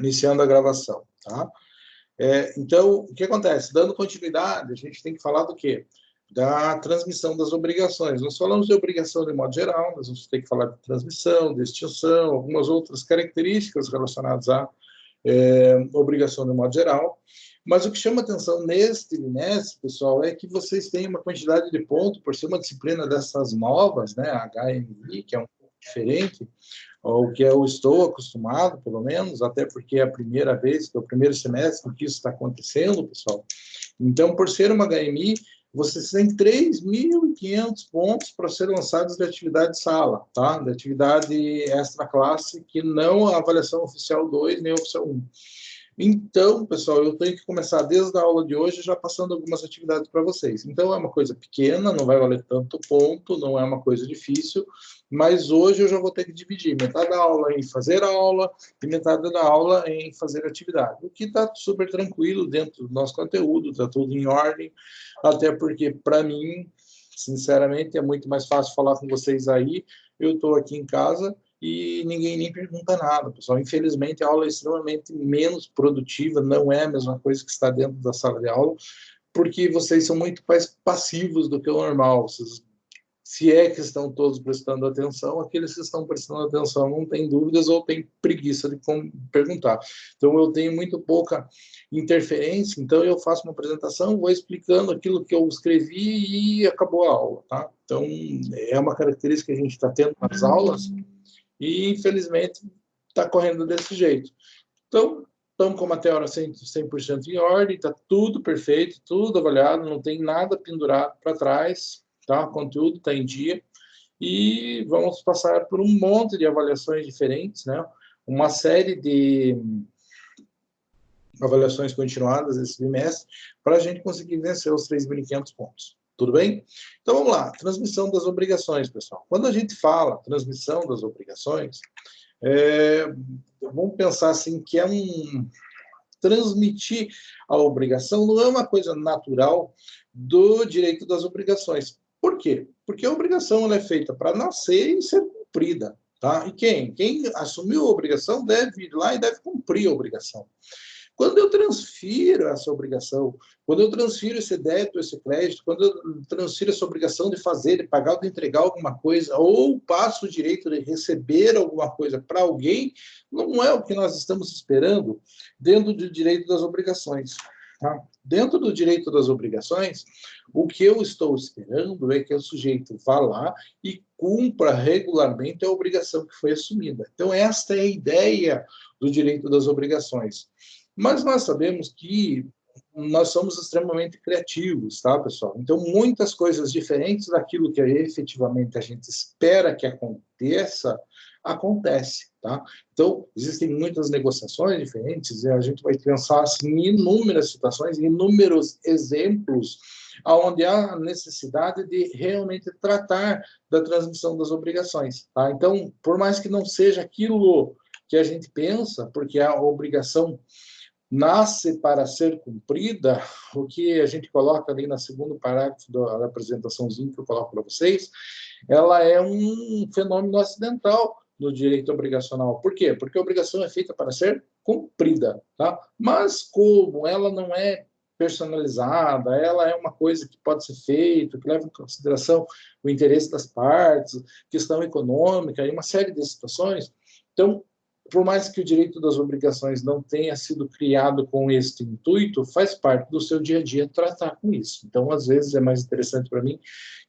Iniciando a gravação, tá? Então, o que acontece? Dando continuidade, a gente tem que falar do quê? Da transmissão das obrigações. Nós falamos de obrigação de modo geral, nós vamos ter que falar de transmissão, de extinção, algumas outras características relacionadas à obrigação de modo geral. Mas o que chama atenção neste trimestre, pessoal, é que vocês têm uma quantidade de pontos, por ser uma disciplina dessas novas, né, a HMI, que é um pouco diferente, o que eu estou acostumado, pelo menos, até porque é a primeira vez, que é o primeiro semestre que isso está acontecendo, pessoal. Então, por ser uma HMI, vocês têm 3.500 pontos para ser lançados de atividade sala, tá? De atividade extra classe, que não a avaliação oficial 2 nem oficial 1. Então, pessoal, eu tenho que começar desde a aula de hoje já passando algumas atividades para vocês. Então, é uma coisa pequena, não vai valer tanto ponto, não é uma coisa difícil, mas hoje eu já vou ter que dividir metade da aula em fazer aula e metade da aula em fazer atividade. O que está super tranquilo dentro do nosso conteúdo, está tudo em ordem, até porque, para mim, sinceramente, é muito mais fácil falar com vocês aí. Eu estou aqui em casa e ninguém nem pergunta nada, pessoal. Infelizmente, a aula é extremamente menos produtiva, não é a mesma coisa que está dentro da sala de aula, porque vocês são muito mais passivos do que o normal. Vocês, se é que estão todos prestando atenção, aqueles que estão prestando atenção não têm dúvidas ou têm preguiça de perguntar. Então, eu tenho muito pouca interferência, então eu faço uma apresentação, vou explicando aquilo que eu escrevi e acabou a aula, tá? Então, é uma característica que a gente está tendo nas aulas, e, infelizmente, está correndo desse jeito. Então, estamos com a matéria 100% em ordem, está tudo perfeito, tudo avaliado, não tem nada pendurado para trás, tá? O conteúdo está em dia. E vamos passar por um monte de avaliações diferentes, né? Uma série de avaliações continuadas esse bimestre, para a gente conseguir vencer os 3.500 pontos. Tudo bem? Então, vamos lá. Transmissão das obrigações, pessoal. Quando a gente fala transmissão das obrigações, vamos pensar assim, que é transmitir a obrigação não é uma coisa natural do direito das obrigações. Por quê? Porque a obrigação ela é feita para nascer e ser cumprida. Tá? E quem assumiu a obrigação deve ir lá e deve cumprir a obrigação. Quando eu transfiro essa obrigação, quando eu transfiro esse débito, esse crédito, quando eu transfiro essa obrigação de fazer, de pagar ou de entregar alguma coisa, ou passo o direito de receber alguma coisa para alguém, não é o que nós estamos esperando dentro do direito das obrigações. Tá? Dentro do direito das obrigações, o que eu estou esperando é que o sujeito vá lá e cumpra regularmente a obrigação que foi assumida. Então, esta é a ideia do direito das obrigações. Mas nós sabemos que nós somos extremamente criativos, tá, pessoal? Então, muitas coisas diferentes daquilo que efetivamente a gente espera que aconteça, acontece, tá? Então, existem muitas negociações diferentes e a gente vai pensar assim, em inúmeras situações, em inúmeros exemplos onde há necessidade de realmente tratar da transmissão das obrigações, tá? Então, por mais que não seja aquilo que a gente pensa, porque a obrigação nasce para ser cumprida, o que a gente coloca ali no segundo parágrafo da apresentaçãozinha que eu coloco para vocês, ela é um fenômeno acidental no direito obrigacional. Por quê? Porque a obrigação é feita para ser cumprida, tá? Mas como ela não é personalizada, ela é uma coisa que pode ser feita, que leva em consideração o interesse das partes, questão econômica e uma série de situações, então, por mais que o direito das obrigações não tenha sido criado com este intuito, faz parte do seu dia a dia tratar com isso. Então, às vezes, é mais interessante para mim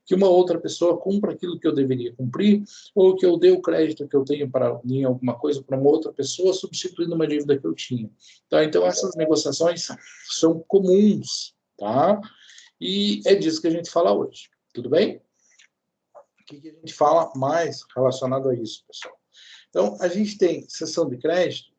que uma outra pessoa cumpra aquilo que eu deveria cumprir, ou que eu dê o crédito que eu tenho para em alguma coisa para uma outra pessoa, substituindo uma dívida que eu tinha. Tá? Então, essas negociações são comuns, tá? E é disso que a gente fala hoje. Tudo bem? O que a gente fala mais relacionado a isso, pessoal? Então, a gente tem cessão de crédito,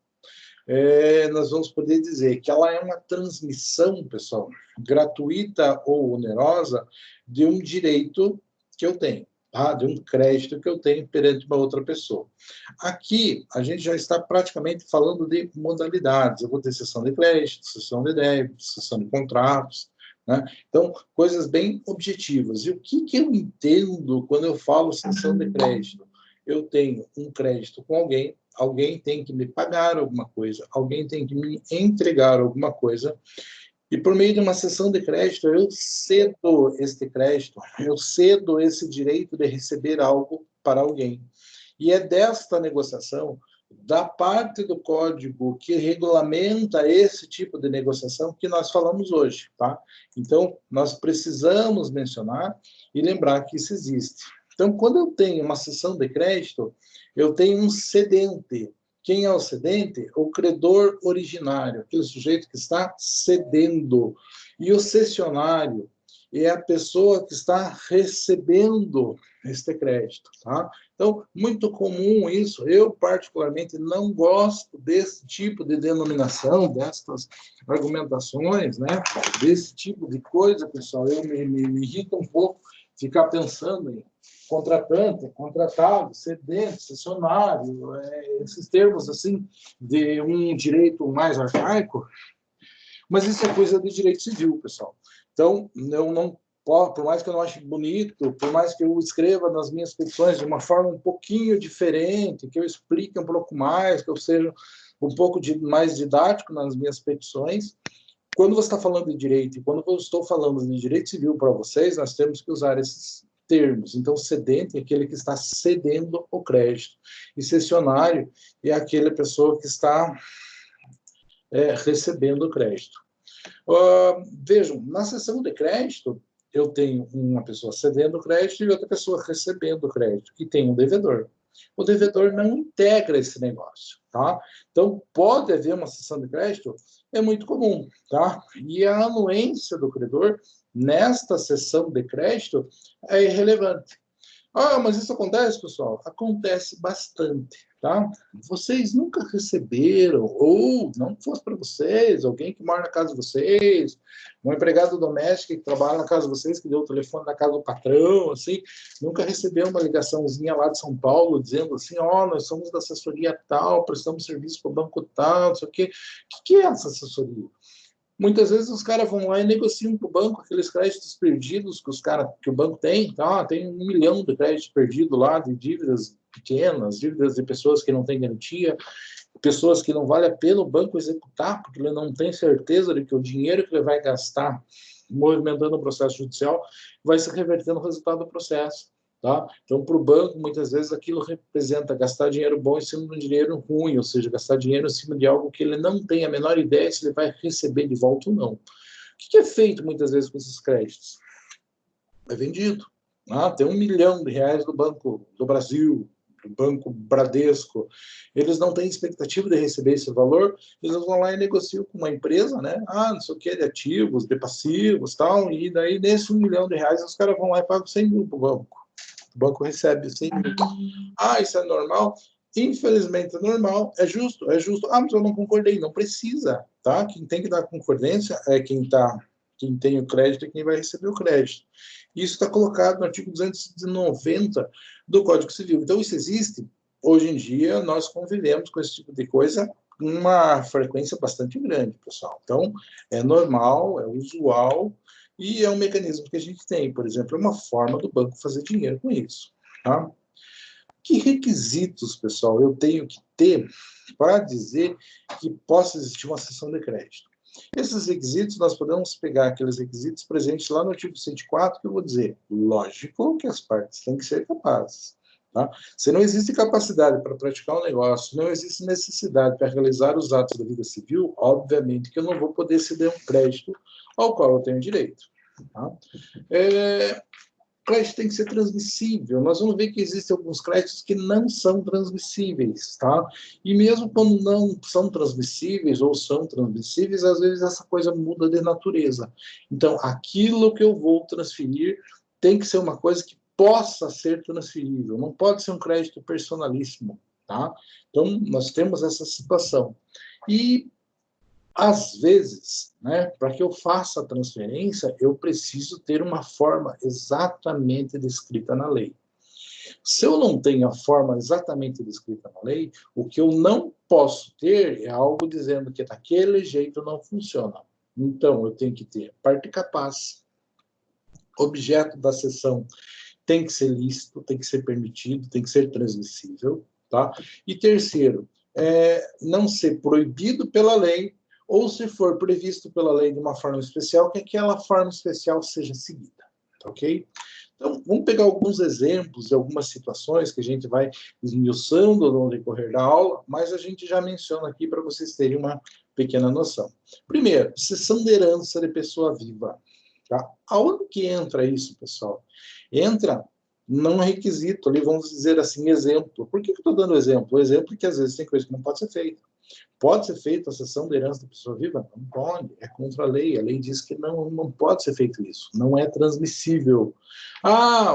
nós vamos poder dizer que ela é uma transmissão, pessoal, gratuita ou onerosa, de um direito que eu tenho, tá? De um crédito que eu tenho perante uma outra pessoa. Aqui, a gente já está praticamente falando de modalidades. Eu vou ter cessão de crédito, cessão de débito, cessão de contratos, né? Então, coisas bem objetivas. E o que eu entendo quando eu falo cessão de crédito? Eu tenho um crédito com alguém, alguém tem que me pagar alguma coisa, alguém tem que me entregar alguma coisa, e por meio de uma cessão de crédito, eu cedo este crédito, eu cedo esse direito de receber algo para alguém. E é desta negociação, da parte do código que regulamenta esse tipo de negociação que nós falamos hoje, tá? Então, nós precisamos mencionar e lembrar que isso existe. Então, quando eu tenho uma cessão de crédito, eu tenho um cedente. Quem é o cedente? O credor originário, aquele sujeito que está cedendo. E o cessionário é a pessoa que está recebendo este crédito, tá? Então, muito comum isso. Eu, particularmente, não gosto desse tipo de denominação, destas argumentações, né? Desse tipo de coisa, pessoal. Me irrita um pouco ficar pensando em contratante, contratado, cedente, cessionário, esses termos assim de um direito mais arcaico, mas isso é coisa do direito civil, pessoal. Então, eu não, por mais que eu não ache bonito, por mais que eu escreva nas minhas petições de uma forma um pouquinho diferente, que eu explique um pouco mais, que eu seja um pouco mais didático nas minhas petições, quando você está falando de direito, e quando eu estou falando de direito civil para vocês, nós temos que usar esses termos. Então, cedente é aquele que está cedendo o crédito, e cessionário é aquela pessoa que está recebendo o crédito. Vejam, na sessão de crédito, eu tenho uma pessoa cedendo o crédito e outra pessoa recebendo o crédito, e tem um devedor. O devedor não integra esse negócio, tá? Então, pode haver uma cessão de crédito, é muito comum, tá? E a anuência do credor nesta cessão de crédito é irrelevante. Ah, mas isso acontece, pessoal? Acontece bastante, tá? Vocês nunca receberam, ou não fosse para vocês, alguém que mora na casa de vocês, uma empregada doméstica que trabalha na casa de vocês, que deu o telefone na casa do patrão, assim, nunca recebeu uma ligaçãozinha lá de São Paulo dizendo assim, nós somos da assessoria tal, prestamos serviço para o banco tal, não sei o quê. O que é essa assessoria? Muitas vezes os caras vão lá e negociam com o banco aqueles créditos perdidos que o banco tem. Tá? Tem 1 milhão de créditos perdidos lá, de dívidas pequenas, dívidas de pessoas que não têm garantia, pessoas que não vale a pena o banco executar, porque ele não tem certeza de que o dinheiro que ele vai gastar movimentando o processo judicial vai se reverter no resultado do processo. Tá? Então, para o banco, muitas vezes aquilo representa gastar dinheiro bom em cima de um dinheiro ruim, ou seja, gastar dinheiro em cima de algo que ele não tem a menor ideia se ele vai receber de volta ou não. O que é feito muitas vezes com esses créditos? É vendido. Tem 1 milhão de reais do Banco do Brasil, do Banco Bradesco. Eles não têm expectativa de receber esse valor, eles vão lá e negociam com uma empresa, né? Não sei o que, de ativos, de passivos, tal, e daí nesse 1 milhão de reais os caras vão lá e pagam 100 mil para o banco. O banco recebe 100 mil. Isso é normal? Infelizmente é normal, é justo, é justo. Mas eu não concordei, não precisa, tá? Quem tem que dar concordância é quem tem o crédito e quem vai receber o crédito. Isso está colocado no artigo 290 do Código Civil. Então, isso existe. Hoje em dia, nós convivemos com esse tipo de coisa com uma frequência bastante grande, pessoal. Então, é normal, é usual, e é um mecanismo que a gente tem. Por exemplo, é uma forma do banco fazer dinheiro com isso. Tá? Que requisitos, pessoal, eu tenho que ter para dizer que possa existir uma cessão de crédito? Esses requisitos, nós podemos pegar aqueles requisitos presentes lá no artigo 104, que eu vou dizer, lógico que as partes têm que ser capazes. Tá? Se não existe capacidade para praticar um negócio, não existe necessidade para realizar os atos da vida civil, obviamente que eu não vou poder ceder um crédito ao qual eu tenho direito. Tá? Crédito tem que ser transmissível. Nós vamos ver que existem alguns créditos que não são transmissíveis, tá? E mesmo quando não são transmissíveis ou são transmissíveis, às vezes essa coisa muda de natureza. Então, aquilo que eu vou transferir tem que ser uma coisa que possa ser transferível, não pode ser um crédito personalíssimo, tá? Então, nós temos essa situação. E às vezes, né, para que eu faça a transferência, eu preciso ter uma forma exatamente descrita na lei. Se eu não tenho a forma exatamente descrita na lei, o que eu não posso ter é algo dizendo que daquele jeito não funciona. Então, eu tenho que ter parte capaz, objeto da cessão tem que ser lícito, tem que ser permitido, tem que ser transmissível, tá? E terceiro, não ser proibido pela lei, ou se for previsto pela lei de uma forma especial, que aquela forma especial seja seguida, tá ok? Então, vamos pegar alguns exemplos de algumas situações que a gente vai esmiuçando no decorrer da aula, mas a gente já menciona aqui para vocês terem uma pequena noção. Primeiro, cessão de herança de pessoa viva. Tá? Aonde que entra isso, pessoal? Entra num requisito ali, vamos dizer assim, exemplo. Por que eu estou dando exemplo? O exemplo é que às vezes tem coisa que não pode ser feita. Pode ser feita a cessão de herança da pessoa viva? Não pode, é contra a lei. A lei diz que não pode ser feito isso, não é transmissível.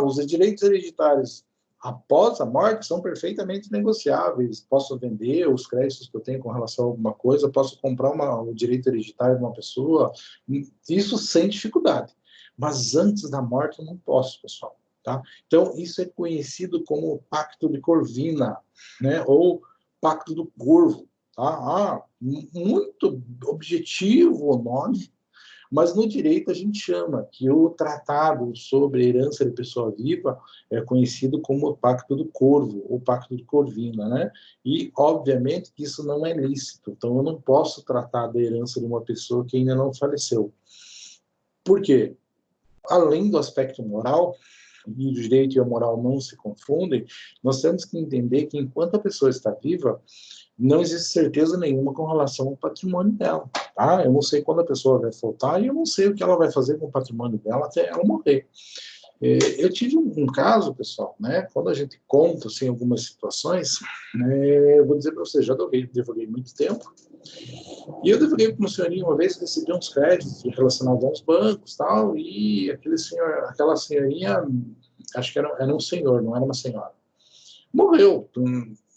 Os direitos hereditários após a morte são perfeitamente negociáveis. Posso vender os créditos que eu tenho com relação a alguma coisa, posso comprar o direito hereditário de uma pessoa, isso sem dificuldade. Mas antes da morte eu não posso, pessoal. Tá? Então, isso é conhecido como o Pacto de Corvina, né? Ou Pacto do Corvo. Tá? Muito objetivo o nome, mas no direito a gente chama que o tratado sobre herança de pessoa viva é conhecido como o Pacto do Corvo, ou Pacto de Corvina, né? E, obviamente, que isso não é lícito. Então, eu não posso tratar da herança de uma pessoa que ainda não faleceu. Por quê? Além do aspecto moral, e o direito e a moral não se confundem, nós temos que entender que, enquanto a pessoa está viva, não existe certeza nenhuma com relação ao patrimônio dela. Tá? Eu não sei quando a pessoa vai faltar e eu não sei o que ela vai fazer com o patrimônio dela até ela morrer. Eu tive um caso, pessoal, né? Quando a gente conta assim, algumas situações, eu vou dizer para vocês, já devaguei muito tempo, e eu devaguei para uma senhorinha uma vez que recebi uns créditos relacionados aos bancos tal, e aquela senhorinha, acho que era um senhor, não era uma senhora, morreu.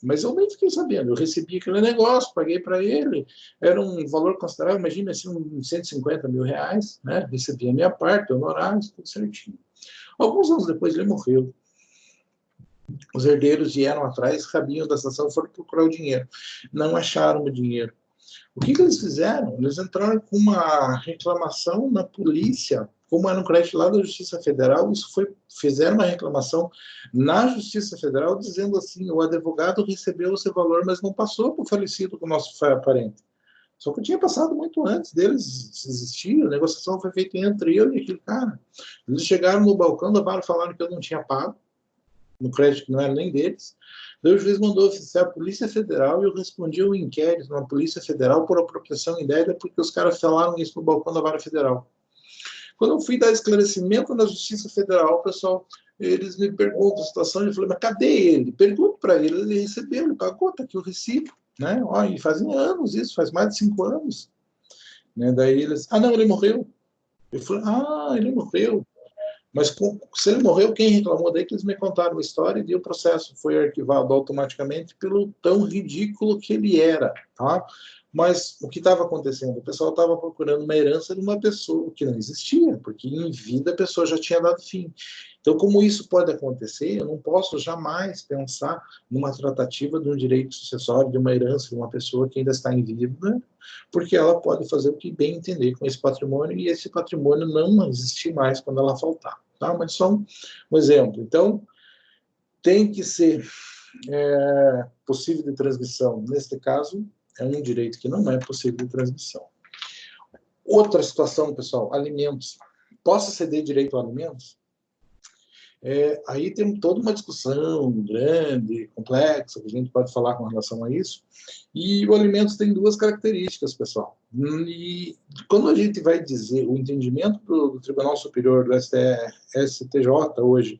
Mas eu nem fiquei sabendo. Eu recebi aquele negócio, paguei para ele, era um valor considerável, imagina assim, uns 150 mil reais, né? Recebi a minha parte, honorários, tudo certinho. Alguns anos depois ele morreu. Os herdeiros vieram atrás, caminho da estação, foram procurar o dinheiro. Não acharam o dinheiro. O que eles fizeram? Eles entraram com uma reclamação na polícia, como era um crédito lá da Justiça Federal, fizeram uma reclamação na Justiça Federal, dizendo assim, o advogado recebeu esse valor, mas não passou para o falecido, com o nosso parente. Só que tinha passado muito antes deles existir, a negociação foi feita entre eu e aquele cara. Eles chegaram no balcão da vara, falaram que eu não tinha pago, no crédito que não era nem deles. Daí o juiz mandou oficiar a Polícia Federal e eu respondi um inquérito na Polícia Federal por apropriação indébita porque os caras falaram isso no balcão da Vara Federal. Quando eu fui dar esclarecimento na Justiça Federal, pessoal, eles me perguntam a situação, eu falei, mas cadê ele? Pergunto para ele recebeu, ele pagou, está aqui o recibo. Né? E fazem anos isso, faz mais de 5 anos. Né? Daí eles, não, ele morreu. Eu falei, ele morreu. Mas se ele morreu, quem reclamou daí que eles me contaram a história e o processo foi arquivado automaticamente pelo tão ridículo que ele era, tá? Mas o que estava acontecendo? O pessoal estava procurando uma herança de uma pessoa que não existia, porque em vida a pessoa já tinha dado fim. Então, como isso pode acontecer, eu não posso jamais pensar numa tratativa de um direito sucessório, de uma herança de uma pessoa que ainda está em vida, porque ela pode fazer o que bem entender com esse patrimônio e esse patrimônio não existir mais quando ela faltar. Tá? Mas só um exemplo. Então, tem que ser possível de transmissão. Neste caso, é um direito que não é possível de transmissão. Outra situação, pessoal, alimentos. Posso ceder direito a alimentos? Aí tem toda uma discussão grande, complexa, que a gente pode falar com relação a isso. E o alimentos tem 2 características, pessoal. E quando a gente vai dizer o entendimento do Tribunal Superior do STJ hoje,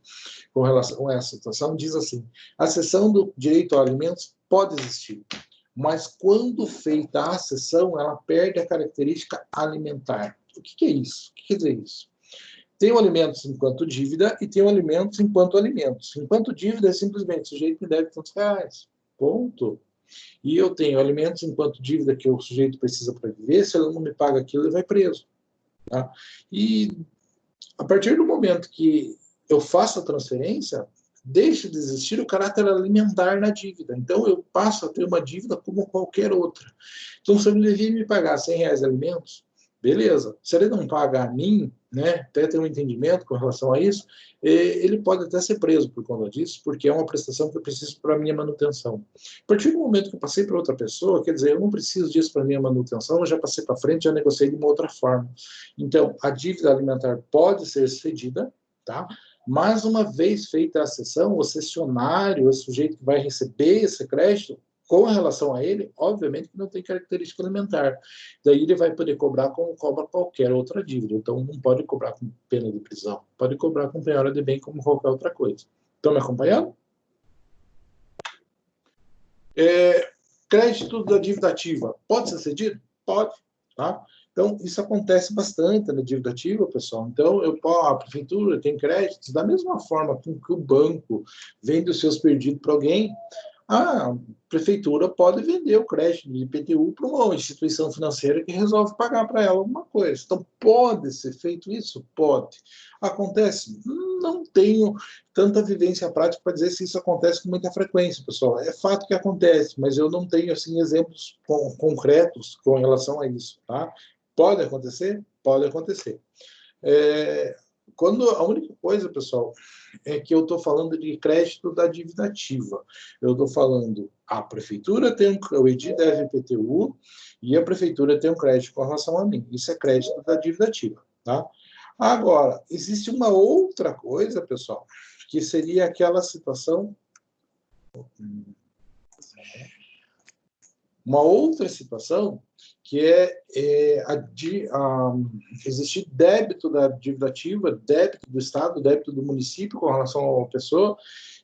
com relação a essa situação, diz assim, a cessão do direito a alimentos pode existir, mas quando feita a cessão, ela perde a característica alimentar. O que é isso? O que quer dizer isso? Tem o alimentos enquanto dívida e tem o alimentos enquanto alimentos. Enquanto dívida é simplesmente o sujeito me deve tantos reais. Ponto. E eu tenho alimentos enquanto dívida que o sujeito precisa para viver, se ele não me paga aquilo, ele vai preso. Tá? E a partir do momento que eu faço a transferência, deixa de existir o caráter alimentar na dívida. Então, eu passo a ter uma dívida como qualquer outra. Então, se eu devia me pagar R$100 de alimentos, beleza. Se ele não paga a mim, né, até ter um entendimento com relação a isso, ele pode até ser preso por conta disso, porque é uma prestação que eu preciso para a minha manutenção. A partir do momento que eu passei para outra pessoa, quer dizer, eu não preciso disso para a minha manutenção, eu já passei para frente, já negociei de uma outra forma. Então, a dívida alimentar pode ser cedida, tá? Mas uma vez feita a cessão, o cessionário, o sujeito que vai receber esse crédito, com relação a ele, obviamente que não tem característica alimentar. Daí ele vai poder cobrar como cobra qualquer outra dívida. Então, não pode cobrar com pena de prisão. Pode cobrar com penhora de bem como qualquer outra coisa. Estão me acompanhando? Crédito da dívida ativa. Pode ser cedido? Pode. Tá? Então, isso acontece bastante na dívida ativa, pessoal. Então, a prefeitura tem créditos da mesma forma que o banco vende os seus perdidos para alguém. A prefeitura pode vender o crédito de IPTU para uma instituição financeira que resolve pagar para ela alguma coisa. Então, pode ser feito isso? Pode. Acontece? Não tenho tanta vivência prática para dizer se isso acontece com muita frequência, pessoal. É fato que acontece, mas eu não tenho assim, exemplos concretos com relação a isso. Tá? Pode acontecer? Pode acontecer. Quando a única coisa, pessoal, é que eu estou falando de crédito da dívida ativa. Eu estou falando, a prefeitura tem o EDI deve IPTU e a prefeitura tem um crédito com relação a mim. Isso é crédito da dívida ativa, tá? Agora, existe uma outra coisa, pessoal, que seria aquela situação... Uma outra situação que existir débito da dívida ativa, débito do Estado, débito do município com relação a uma pessoa,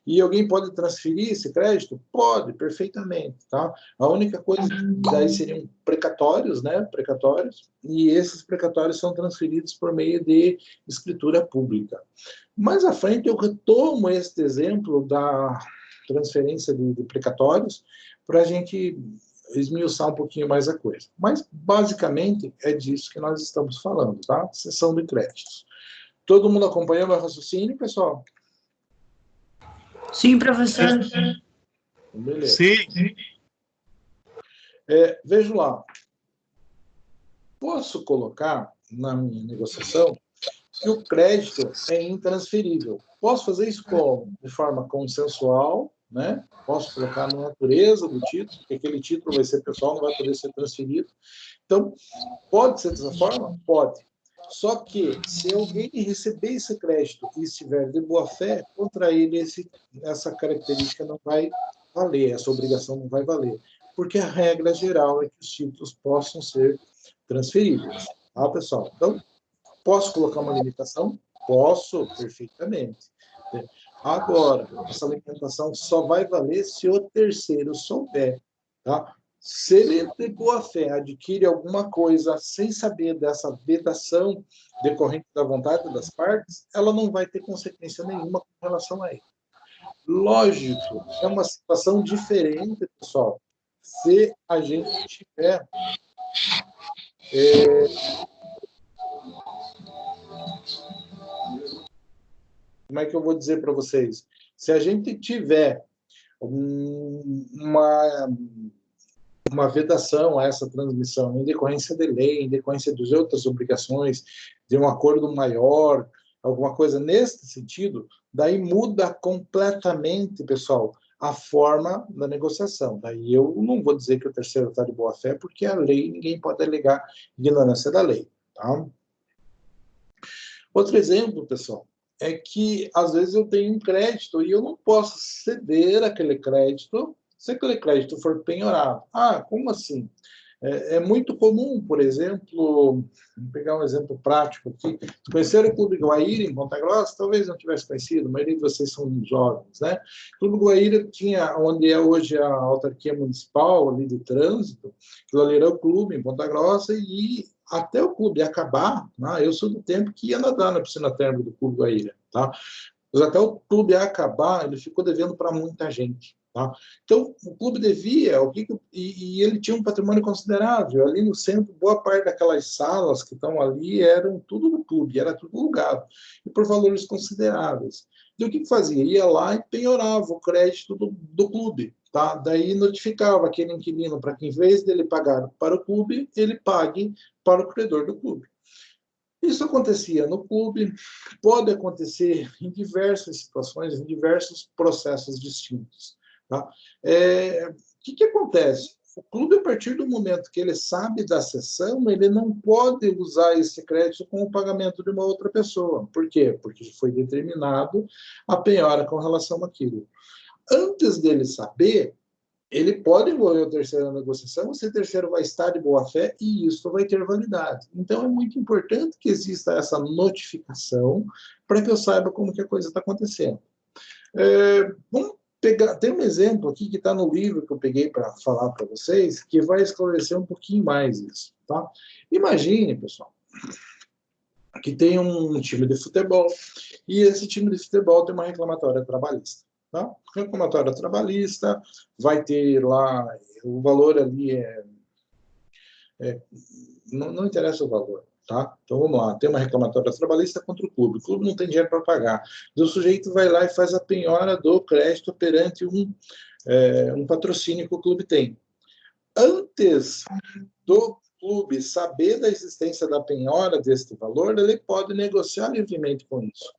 e alguém pode transferir esse crédito? Pode, perfeitamente, tá? A única coisa daí seriam precatórios, né? Precatórios, e esses precatórios são transferidos por meio de escritura pública. Mais à frente eu retomo este exemplo da transferência de precatórios para a gente esmiuçar um pouquinho mais a coisa. Mas, basicamente, é disso que nós estamos falando, tá? Cessão de créditos. Todo mundo acompanhou meu raciocínio, pessoal? Sim, professor. Beleza. Sim. Veja lá. Posso colocar na minha negociação que o crédito é intransferível. Posso fazer isso de forma consensual, né? Posso colocar na natureza do título, que aquele título vai ser pessoal, não vai poder ser transferido. Então, pode ser dessa forma? Pode. Só que, se alguém receber esse crédito e estiver de boa fé, contra ele essa característica não vai valer, essa obrigação não vai valer. Porque a regra geral é que os títulos possam ser transferíveis. Tá, pessoal? Então, posso colocar uma limitação? Posso, perfeitamente. Agora, essa limitação só vai valer se o terceiro souber. Tá? Se ele, de boa fé, adquire alguma coisa sem saber dessa vedação decorrente da vontade das partes, ela não vai ter consequência nenhuma com relação a ele. Lógico, é uma situação diferente, pessoal, se a gente tiver... Como é que eu vou dizer para vocês? Se a gente tiver uma vedação a essa transmissão em decorrência de lei, em decorrência de outras obrigações, de um acordo maior, alguma coisa nesse sentido, daí muda completamente, pessoal, a forma da negociação. Daí eu não vou dizer que o terceiro está de boa fé, porque a lei, ninguém pode alegar ignorância da lei. Tá? Outro exemplo, pessoal, é que, às vezes, eu tenho um crédito e eu não posso ceder aquele crédito se aquele crédito for penhorado. Ah, como assim? É muito comum, por exemplo, vou pegar um exemplo prático aqui. Conheceram o Clube Guaíra em Ponta Grossa? Talvez não tivesse conhecido, a maioria de vocês são jovens, né? O Clube Guaíra tinha, onde é hoje a autarquia municipal ali de trânsito, aquilo ali era o clube em Ponta Grossa, e até o clube acabar, né, eu sou do tempo que ia nadar na piscina térmica do Clube Guaíra, tá? Mas até o clube acabar, ele ficou devendo para muita gente. Tá? Então, o clube devia, e ele tinha um patrimônio considerável. Ali no centro, boa parte daquelas salas que estão ali eram tudo do clube, era tudo alugado, e por valores consideráveis. E o que fazia? Ia lá e penhorava o crédito do clube. Tá? Daí notificava aquele inquilino para que, em vez dele pagar para o clube, ele pague para o credor do clube. Isso acontecia no clube, pode acontecer em diversas situações, em diversos processos distintos. Tá? O que acontece? O clube, a partir do momento que ele sabe da cessão, ele não pode usar esse crédito com o pagamento de uma outra pessoa. Por quê? Porque foi determinado a penhora com relação àquilo. Antes dele saber, ele pode envolver o terceiro na negociação, esse terceiro vai estar de boa-fé e isso vai ter validade. Então, é muito importante que exista essa notificação para que eu saiba como que a coisa está acontecendo. Vamos pegar, tem um exemplo aqui que está no livro que eu peguei para falar para vocês, que vai esclarecer um pouquinho mais isso. Tá? Imagine, pessoal, que tem um time de futebol e esse time de futebol tem uma reclamatória trabalhista. Tá? Reclamatória trabalhista, vai ter lá, o valor ali não interessa o valor, tá? Então vamos lá, tem uma reclamatória trabalhista contra o clube não tem dinheiro para pagar. O sujeito vai lá e faz a penhora do crédito perante um patrocínio que o clube tem. Antes do clube saber da existência da penhora deste valor, ele pode negociar livremente com isso.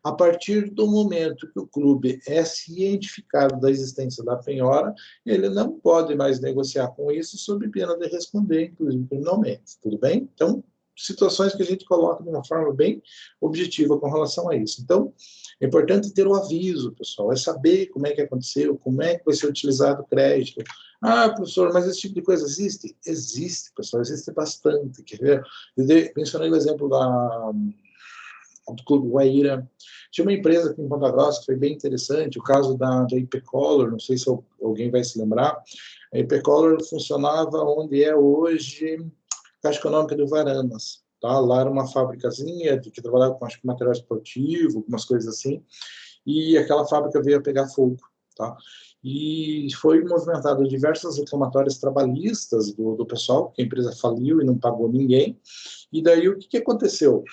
A partir do momento que o clube é cientificado da existência da penhora, ele não pode mais negociar com isso sob pena de responder, inclusive criminalmente. Tudo bem? Então, situações que a gente coloca de uma forma bem objetiva com relação a isso. Então, é importante ter o aviso, pessoal, é saber como é que aconteceu, como é que vai ser utilizado o crédito. Ah, professor, mas esse tipo de coisa existe? Existe, pessoal, existe bastante. Quer ver? Eu mencionei o exemplo do Clube Guaíra. Tinha uma empresa aqui em Ponta Grossa que foi bem interessante, o caso da IP Color, não sei se alguém vai se lembrar. A IP Color funcionava onde é hoje Caixa Econômica do Varanas. Tá? Lá era uma fábricazinha que trabalhava com, acho que, material esportivo, algumas coisas assim, e aquela fábrica veio a pegar fogo. Tá? E foi movimentado diversas reclamatórias trabalhistas do pessoal, que a empresa faliu e não pagou ninguém. E daí o que aconteceu?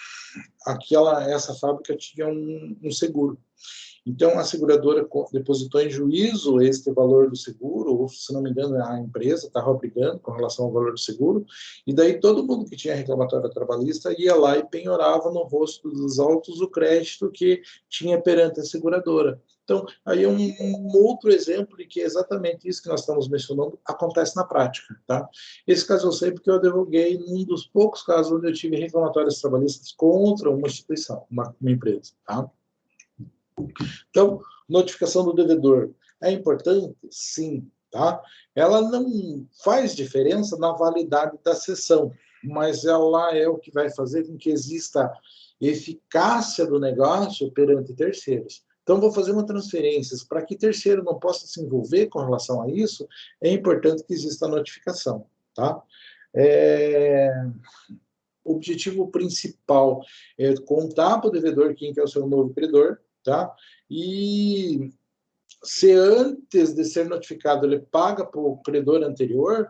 Essa fábrica tinha um seguro. Então, a seguradora depositou em juízo este valor do seguro, ou, se não me engano, a empresa estava brigando com relação ao valor do seguro, e daí todo mundo que tinha reclamatória trabalhista ia lá e penhorava no rosto dos autos o crédito que tinha perante a seguradora. Então, aí é um outro exemplo de que exatamente isso que nós estamos mencionando acontece na prática. Tá? Esse caso eu sei porque eu advoguei num dos poucos casos onde eu tive reclamatórias trabalhistas contra uma instituição, uma empresa. Tá? Então, notificação do devedor é importante? Sim, tá? Ela não faz diferença na validade da cessão, mas ela é o que vai fazer com que exista eficácia do negócio perante terceiros. Então, vou fazer uma transferência. Para que terceiro não possa se envolver com relação a isso, é importante que exista a notificação, tá? O objetivo principal é contar para o devedor quem que é o seu novo credor, tá? E se antes de ser notificado ele paga para o credor anterior,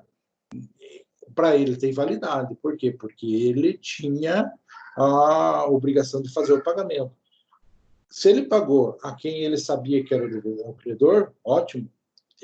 para ele tem validade. Por quê? Porque ele tinha a obrigação de fazer o pagamento. Se ele pagou a quem ele sabia que era o credor, ótimo.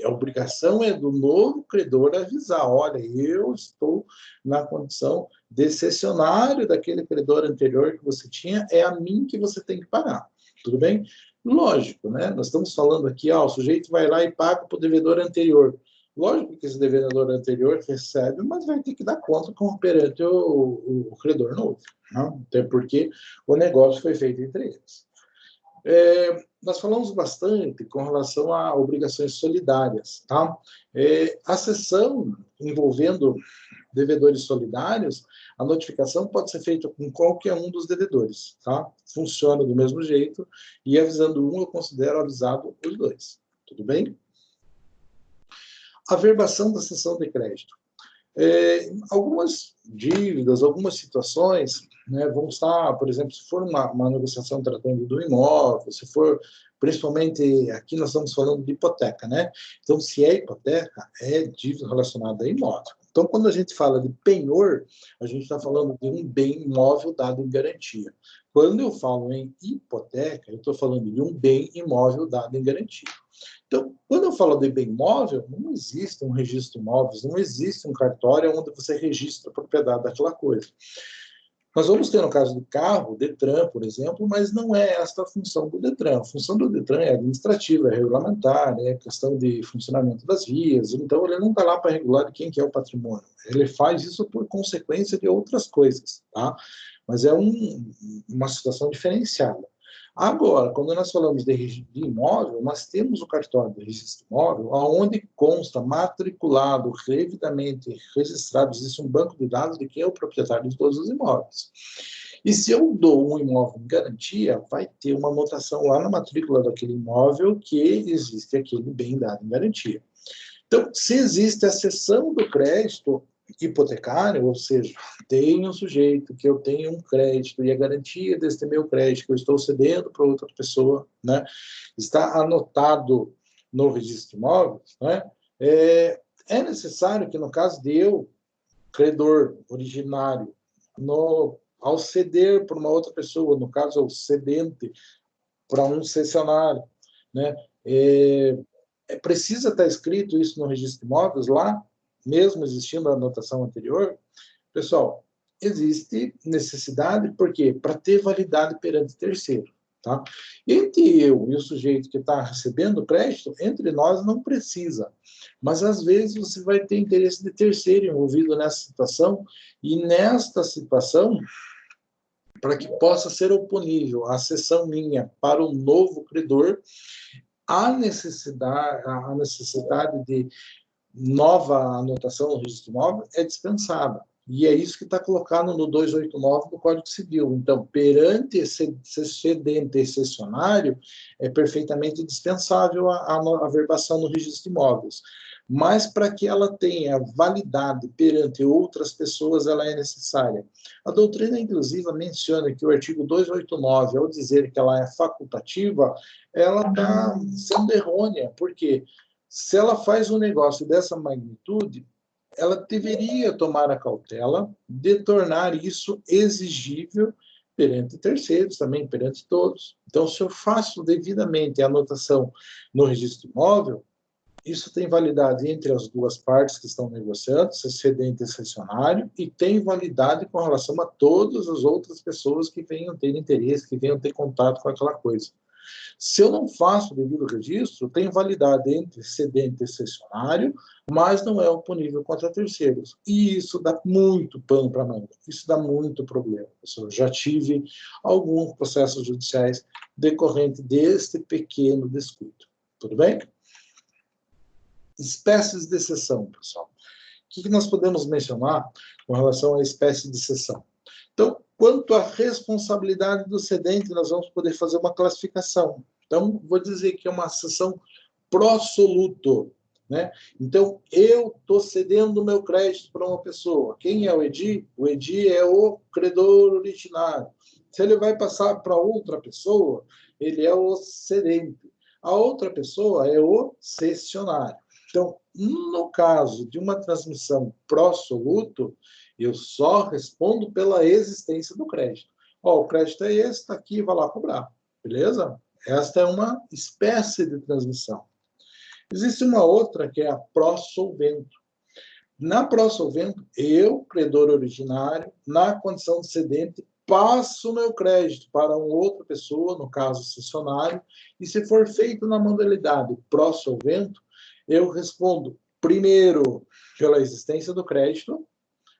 A obrigação é do novo credor avisar, olha, eu estou na condição de cessionário daquele credor anterior que você tinha, é a mim que você tem que pagar. Tudo bem? Lógico, né? Nós estamos falando aqui, o sujeito vai lá e paga para o devedor anterior. Lógico que esse devedor anterior recebe, mas vai ter que dar conta perante o credor novo. Não? Até porque o negócio foi feito entre eles. Nós falamos bastante com relação a obrigações solidárias. Tá? A cessão envolvendo devedores solidários, a notificação pode ser feita com qualquer um dos devedores. Tá? Funciona do mesmo jeito, e avisando um, eu considero avisado os dois. Tudo bem? Averbação da cessão de crédito. Algumas dívidas, algumas situações, né, vão estar, por exemplo, se for uma negociação tratando do imóvel, se for, principalmente, aqui nós estamos falando de hipoteca, né? Então, se é hipoteca, é dívida relacionada a imóvel. Então, quando a gente fala de penhor, a gente está falando de um bem imóvel dado em garantia. Quando eu falo em hipoteca, eu estou falando de um bem imóvel dado em garantia. Então, quando eu falo de bem imóvel, não existe um registro de imóveis, não existe um cartório onde você registra a propriedade daquela coisa. Nós vamos ter, no caso do carro, o Detran, por exemplo, mas não é esta a função do Detran. A função do Detran é administrativa, é regulamentar, é questão de funcionamento das vias. Então, ele não está lá para regular quem que é o patrimônio. Ele faz isso por consequência de outras coisas, tá? Mas é uma situação diferenciada. Agora, quando nós falamos de imóvel, nós temos o cartório de registro imóvel, onde consta matriculado, devidamente registrado, existe um banco de dados de quem é o proprietário de todos os imóveis. E se eu dou um imóvel em garantia, vai ter uma anotação lá na matrícula daquele imóvel que existe aquele bem dado em garantia. Então, se existe a cessão do crédito hipotecário, ou seja, tem um sujeito que eu tenho um crédito e a garantia deste meu crédito que eu estou cedendo para outra pessoa, né, está anotado no registro de imóveis, né, é necessário que, no caso de eu, credor originário, ao ceder para uma outra pessoa, no caso, ao cedente para um cessionário, né, precisa estar escrito isso no registro de imóveis lá, mesmo existindo a anotação anterior? Pessoal, existe necessidade, por quê? Para ter validade perante terceiro. Tá? Entre eu e o sujeito que está recebendo crédito, entre nós não precisa. Mas, às vezes, você vai ter interesse de terceiro envolvido nessa situação, e nesta situação, para que possa ser oponível a cessão minha para o novo credor, a necessidade de nova anotação no registro imóvel é dispensada. E é isso que está colocado no 289 do Código Civil. Então, perante esse cedente excepcionário, é perfeitamente dispensável a averbação no registro de imóveis. Mas, para que ela tenha validade perante outras pessoas, ela é necessária. A doutrina, inclusive, menciona que o artigo 289, ao dizer que ela é facultativa, ela está sendo errônea. Por quê? Se ela faz um negócio dessa magnitude, ela deveria tomar a cautela de tornar isso exigível perante terceiros, também perante todos. Então, se eu faço devidamente a anotação no registro imóvel, isso tem validade entre as duas partes que estão negociando, cedente e cessionário, e tem validade com relação a todas as outras pessoas que venham ter interesse, que venham ter contato com aquela coisa. Se eu não faço o devido registro, tem validade entre cedente e cessionário, mas não é oponível contra terceiros. E isso dá muito pano para manga. Isso dá muito problema. Eu já tive alguns processos judiciais decorrentes deste pequeno descuido. Tudo bem? Espécies de exceção, pessoal. O que nós podemos mencionar com relação à espécie de exceção? Então, quanto à responsabilidade do cedente, nós vamos poder fazer uma classificação. Então, vou dizer que é uma exceção pró-soluto, né? Então, eu estou cedendo o meu crédito para uma pessoa. Quem é o EDI? O EDI é o credor originário. Se ele vai passar para outra pessoa, ele é o cedente. A outra pessoa é o cessionário. Então, no caso de uma transmissão pró-soluto, eu só respondo pela existência do crédito. Ó, o crédito é esse, está aqui, vai lá cobrar. Beleza? Esta é uma espécie de transmissão. Existe uma outra que é a pró-solvento. Na pró-solvento, eu, credor originário, na condição de cedente, passo o meu crédito para uma outra pessoa, no caso, cessionário, e se for feito na modalidade pró-solvento, eu respondo, primeiro, pela existência do crédito,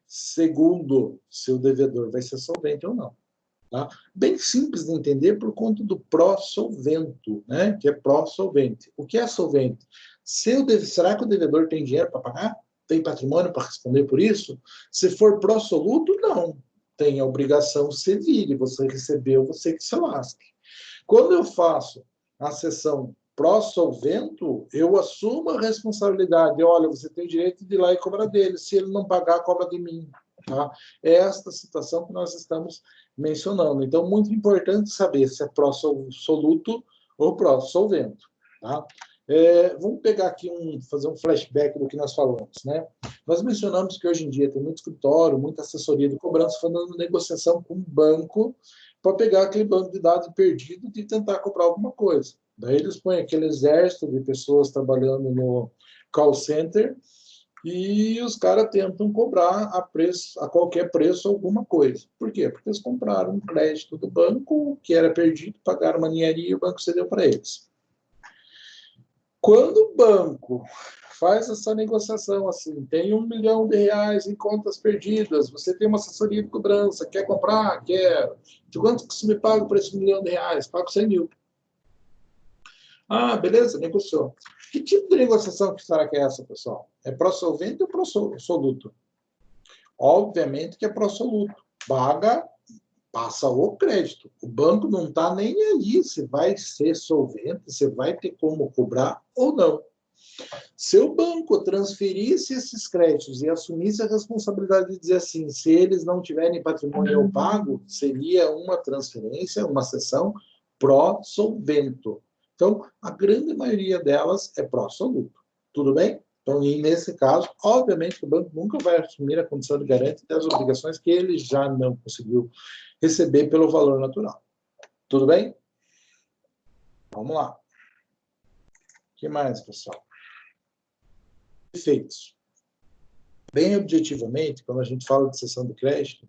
segundo, se o devedor vai ser solvente ou não. Tá? Bem simples de entender por conta do pró-solvento, né? Que é pró-solvente. O que é solvente? Será que o devedor tem dinheiro para pagar? Tem patrimônio para responder por isso? Se for pró-soluto, não. Tem a obrigação civil, você recebeu, você que se lasque. Quando eu faço a sessão pró-solvento, eu assumo a responsabilidade. Olha, você tem direito de ir lá e cobrar dele. Se ele não pagar, cobra de mim. Tá? É esta situação que nós estamos mencionando. Então, muito importante saber se é pró-soluto ou pró-solvento. Tá? Vamos pegar aqui, fazer um flashback do que nós falamos. Né? Nós mencionamos que hoje em dia tem muito escritório, muita assessoria de cobrança, fazendo negociação com o banco para pegar aquele banco de dados perdido e tentar cobrar alguma coisa. Daí eles põem aquele exército de pessoas trabalhando no call center e os caras tentam cobrar a qualquer preço alguma coisa. Por quê? Porque eles compraram um crédito do banco que era perdido, pagaram uma ninharia e o banco cedeu para eles. Quando o banco faz essa negociação assim, tem R$1 milhão em contas perdidas, você tem uma assessoria de cobrança, quer comprar? Quero. De quanto que você me paga por esse R$1 milhão? Pago 100 mil. Ah, beleza, negociou. Que tipo de negociação que será que é essa, pessoal? É pró-solvente ou pró-soluto? Obviamente que é pró-soluto. Passa o crédito. O banco não está nem aí se vai ser solvente, se vai ter como cobrar ou não. Se o banco transferisse esses créditos e assumisse a responsabilidade de dizer assim, se eles não tiverem patrimônio eu pago, seria uma transferência, uma cessão pró-solvento. Então, a grande maioria delas é pró-soluto. Tudo bem? Então, e nesse caso, obviamente que o banco nunca vai assumir a condição de garante das obrigações que ele já não conseguiu receber pelo valor natural. Tudo bem? Vamos lá. O que mais, pessoal? Efeitos. Bem objetivamente, quando a gente fala de cessão de crédito,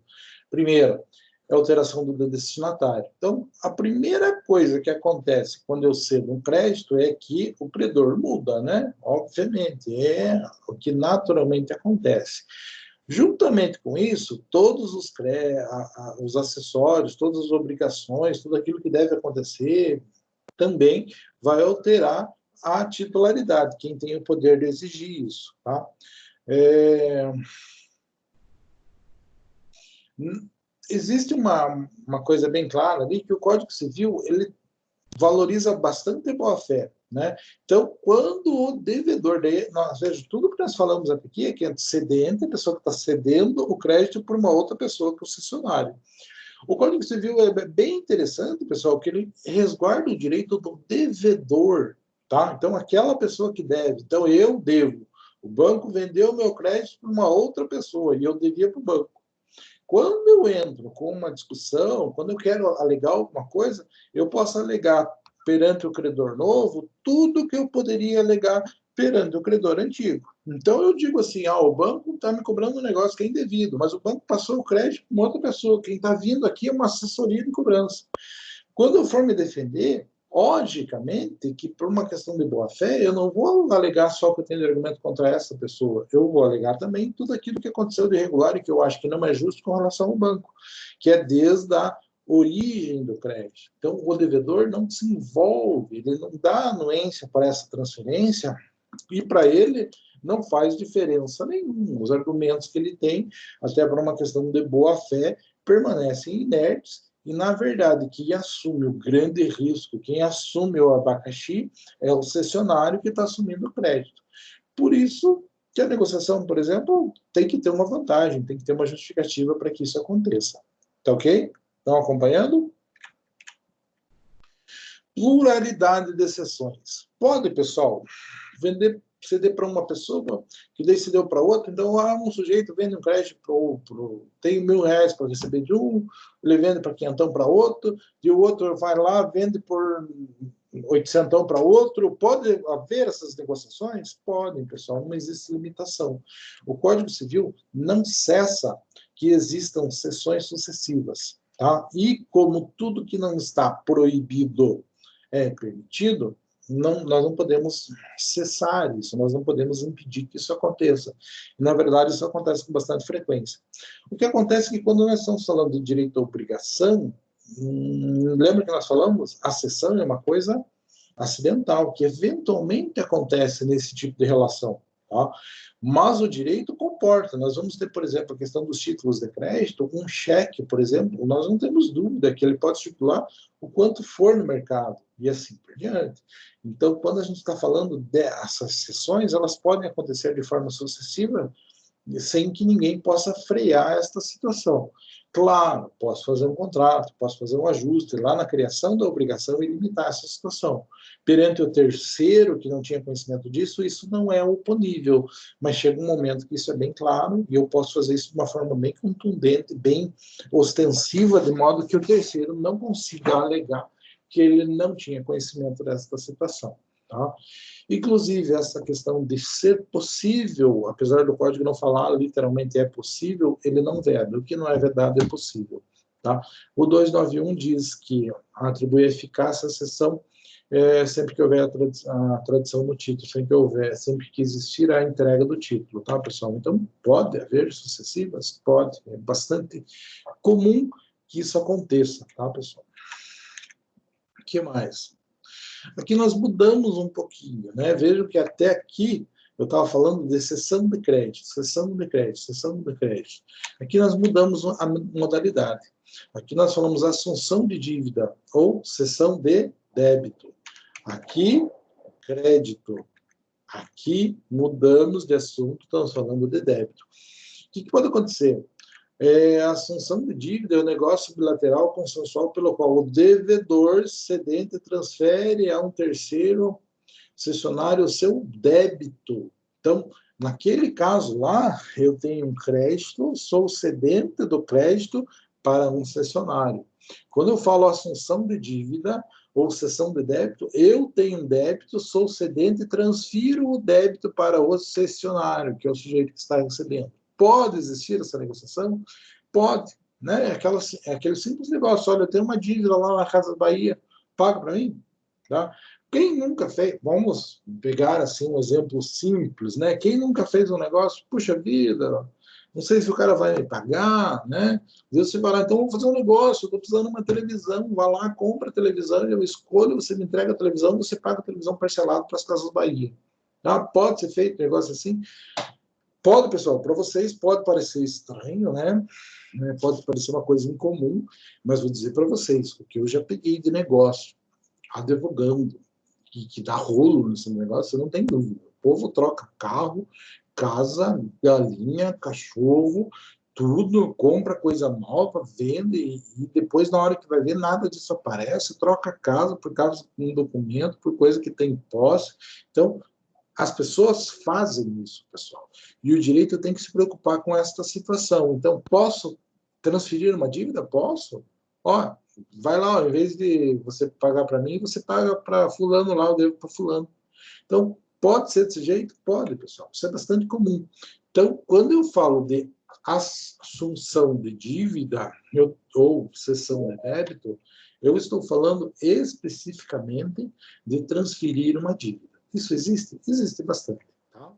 primeiro, é a alteração do destinatário. Então, a primeira coisa que acontece quando eu cedo um crédito é que o credor muda, né? Obviamente, é o que naturalmente acontece. Juntamente com isso, todos os acessórios, todas as obrigações, tudo aquilo que deve acontecer, também vai alterar a titularidade, quem tem o poder de exigir isso, tá? Existe uma coisa bem clara ali, que o Código Civil, ele valoriza bastante a boa-fé, né? Então, quando o devedor, veja, tudo que nós falamos aqui é que é cedente, a pessoa que está cedendo o crédito por uma outra pessoa, concessionário. O Código Civil é bem interessante, pessoal, que ele resguarda o direito do devedor, tá? Então, aquela pessoa que deve. Então, eu devo. O banco vendeu meu crédito para uma outra pessoa e eu devia para o banco. Quando eu entro com uma discussão, quando eu quero alegar alguma coisa, eu posso alegar perante o credor novo tudo que eu poderia alegar perante o credor antigo. Então, eu digo assim, o banco está me cobrando um negócio que é indevido, mas o banco passou o crédito para uma outra pessoa. Quem está vindo aqui é uma assessoria de cobrança. Quando eu for me defender, logicamente que por uma questão de boa-fé, eu não vou alegar só que eu tenho de argumento contra essa pessoa. Eu vou alegar também tudo aquilo que aconteceu de irregular e que eu acho que não é justo com relação ao banco, que é desde a origem do crédito. Então, o devedor não se envolve, ele não dá anuência para essa transferência e para ele não faz diferença nenhuma. Os argumentos que ele tem, até por uma questão de boa-fé, permanecem inertes e, na verdade, quem assume o grande risco, quem assume o abacaxi, é o cessionário que está assumindo o crédito. Por isso que a negociação, por exemplo, tem que ter uma vantagem, tem que ter uma justificativa para que isso aconteça. Tá ok? Estão acompanhando? Pluralidade de exceções. Pode, pessoal, ceder para uma pessoa, que daí cedeu para outra, então um sujeito vende um crédito para outro, tem R$1.000 para receber de um, ele vende para 500 para outro, e o outro vai lá, vende por 800 para outro. Pode haver essas negociações? Podem, pessoal, não existe limitação. O Código Civil não cessa que existam cessões sucessivas, tá? E como tudo que não está proibido é permitido, nós não podemos cessar isso, nós não podemos impedir que isso aconteça. E, na verdade, isso acontece com bastante frequência. O que acontece é que quando nós estamos falando de direito à obrigação, lembra que nós falamos? A cessão é uma coisa acidental, que eventualmente acontece nesse tipo de relação. Tá? Mas o direito comporta. Nós vamos ter, por exemplo, a questão dos títulos de crédito, um cheque, por exemplo, nós não temos dúvida que ele pode circular o quanto for no mercado, e assim por diante. Então, quando a gente está falando dessas cessões, elas podem acontecer de forma sucessiva, sem que ninguém possa frear esta situação. Claro, posso fazer um contrato, posso fazer um ajuste lá na criação da obrigação e limitar essa situação. Perante o terceiro, que não tinha conhecimento disso, isso não é oponível, mas chega um momento que isso é bem claro e eu posso fazer isso de uma forma bem contundente, bem ostensiva, de modo que o terceiro não consiga alegar que ele não tinha conhecimento dessa situação. Tá? Inclusive, essa questão de ser possível, apesar do código não falar literalmente é possível, ele não veda. O que não é vedado é possível. Tá? O 291 diz que atribui eficácia à cessão sempre que houver a tradição no título, sempre que existir a entrega do título, tá, pessoal? Então, pode haver sucessivas? Pode. É bastante comum que isso aconteça, tá, pessoal? O que mais? Aqui nós mudamos um pouquinho, né? Vejam que até aqui eu estava falando de cessão de crédito, cessão de crédito, cessão de crédito. Aqui nós mudamos a modalidade. Aqui nós falamos assunção de dívida ou cessão de débito. Aqui, crédito. Aqui, mudamos de assunto, estamos falando de débito. O que pode acontecer? A assunção de dívida é um negócio bilateral consensual pelo qual o devedor cedente transfere a um terceiro cessionário o seu débito. Então, naquele caso lá, eu tenho um crédito, sou cedente do crédito para um cessionário. Quando eu falo assunção de dívida ou cessão de débito, eu tenho um débito, sou cedente e transfiro o débito para o cessionário, que é o sujeito que está recebendo. Pode existir essa negociação? Pode. Né? Aquele simples negócio. Olha, eu tenho uma dívida lá na Casa Bahia, paga para mim? Tá? Quem nunca fez, vamos pegar assim um exemplo simples, né? Quem nunca fez um negócio, puxa vida, não sei se o cara vai me pagar, né? Às vezes você vai lá, então vamos fazer um negócio, estou precisando de uma televisão, vai lá, compra a televisão, eu escolho, você me entrega a televisão, você paga a televisão parcelado para as Casas Bahia. Tá? Pode ser feito um negócio assim? Pode, pessoal, para vocês pode parecer estranho, né? Pode parecer uma coisa incomum, mas vou dizer para vocês, o que eu já peguei de negócio, advogando, que dá rolo nesse negócio, você não tem dúvida. O povo troca carro, casa, galinha, cachorro, tudo, compra coisa nova, vende, e depois, na hora que vai ver, nada disso aparece, troca casa por causa de um documento, por coisa que tem posse. Então, as pessoas fazem isso, pessoal. E o direito tem que se preocupar com esta situação. Então, posso transferir uma dívida? Posso. Ó, vai lá, ó, em vez de você pagar para mim, você paga para fulano lá, eu devo para fulano. Então, pode ser desse jeito? Pode, pessoal. Isso é bastante comum. Então, quando eu falo de assunção de dívida ou cessão de débito, eu estou falando especificamente de transferir uma dívida. Isso existe? Existe bastante. Tá?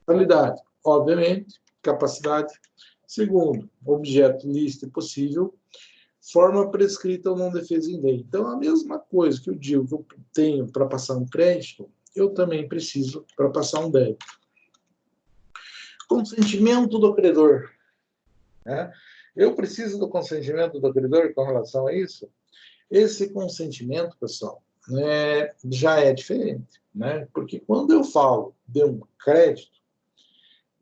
Qualidade, obviamente. Capacidade. Segundo, objeto lícito e possível. Forma prescrita ou não defesa em lei. Então, a mesma coisa que eu digo que eu tenho para passar um crédito, eu também preciso para passar um débito. Consentimento do credor. Né? Eu preciso do consentimento do credor com relação a isso? Esse consentimento, pessoal, já é diferente. Né? Porque quando eu falo de um crédito,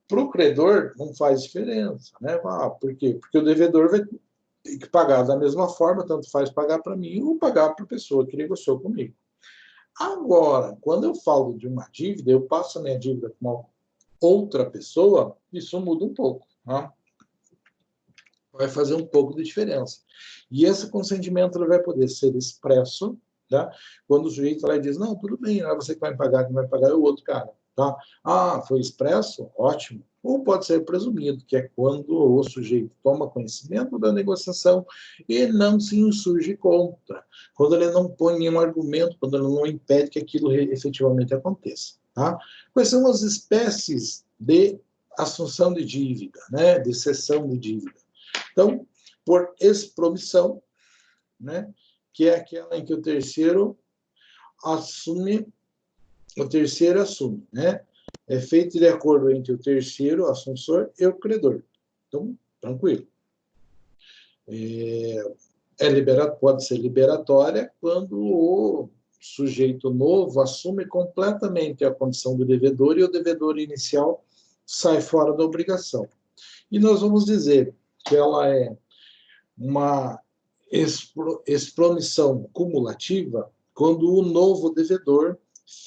para o credor não faz diferença. Né? Por quê? Porque o devedor vai ter que pagar da mesma forma, tanto faz pagar para mim ou pagar para a pessoa que negociou comigo. Agora, quando eu falo de uma dívida, eu passo a minha dívida com uma outra pessoa, isso muda um pouco. Tá? Vai fazer um pouco de diferença. E esse consentimento ele vai poder ser expresso, tá? Quando o sujeito lá diz, não, tudo bem, não é você que vai pagar, quem vai pagar é o outro cara. Tá? Ah, foi expresso? Ótimo. Ou pode ser presumido, que é quando o sujeito toma conhecimento da negociação e não se insurge contra. Quando ele não põe nenhum argumento, quando ele não impede que aquilo efetivamente aconteça. Tá? Quais são as espécies de assunção de dívida, né? De cessão de dívida? Então, por expromissão, né? Que é aquela em que o terceiro assume, né? É feito de acordo entre o terceiro, assunsor, e o credor. Então, tranquilo. Pode ser liberatória quando o sujeito novo assume completamente a condição do devedor e o devedor inicial sai fora da obrigação. E nós vamos dizer que ela é uma expromissão cumulativa quando o novo devedor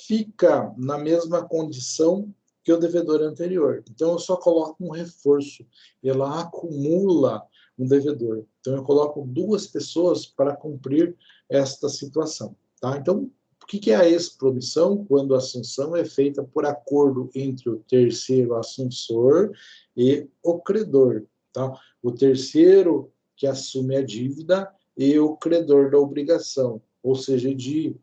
fica na mesma condição que o devedor anterior. Então, eu só coloco um reforço. Ela acumula um devedor. Então, eu coloco duas pessoas para cumprir esta situação. Tá? Então, o que é a expromissão? Quando a assunção é feita por acordo entre o terceiro assunsor e o credor. Tá? O terceiro que assume a dívida e o credor da obrigação. Ou seja,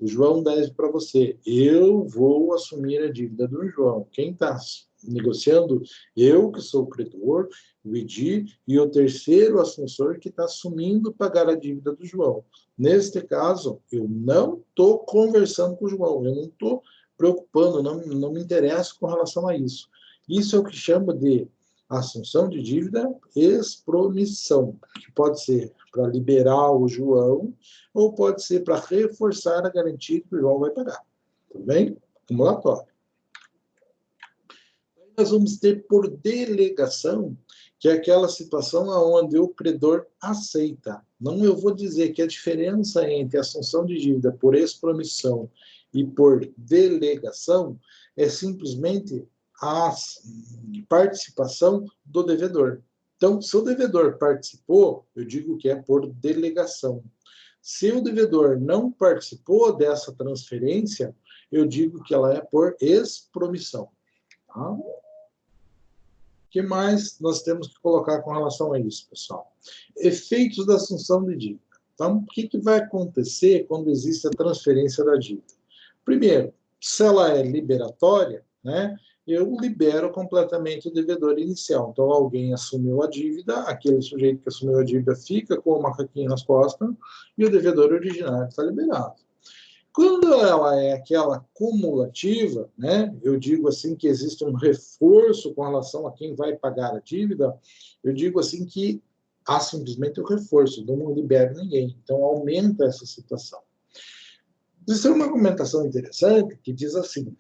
o João deve para você, eu vou assumir a dívida do João. Quem está negociando? Eu, que sou o credor, o Edi, e o terceiro assunsor que está assumindo pagar a dívida do João. Neste caso, eu não estou conversando com o João, eu não estou preocupando, não me interesso com relação a isso. Isso é o que chama de assunção de dívida expromissão, que pode ser para liberar o João ou pode ser para reforçar a garantia que o João vai pagar. Tudo bem? Acumulatório. Nós vamos ter por delegação, que é aquela situação onde o credor aceita. Não, eu vou dizer que a diferença entre assunção de dívida por expromissão e por delegação é simplesmente a participação do devedor. Então, se o devedor participou, eu digo que é por delegação. Se o devedor não participou dessa transferência, eu digo que ela é por expromissão. Tá? O que mais nós temos que colocar com relação a isso, pessoal? Efeitos da assunção de dívida. Então, o que vai acontecer quando existe a transferência da dívida? Primeiro, se ela é liberatória, né, eu libero completamente o devedor inicial. Então, alguém assumiu a dívida, aquele sujeito que assumiu a dívida fica com o macaquinho nas costas e o devedor originário está liberado. Quando ela é aquela cumulativa, né, eu digo assim que existe um reforço com relação a quem vai pagar a dívida, eu digo assim que há simplesmente o reforço, não libero ninguém. Então, aumenta essa situação. Existe uma argumentação interessante que diz assim,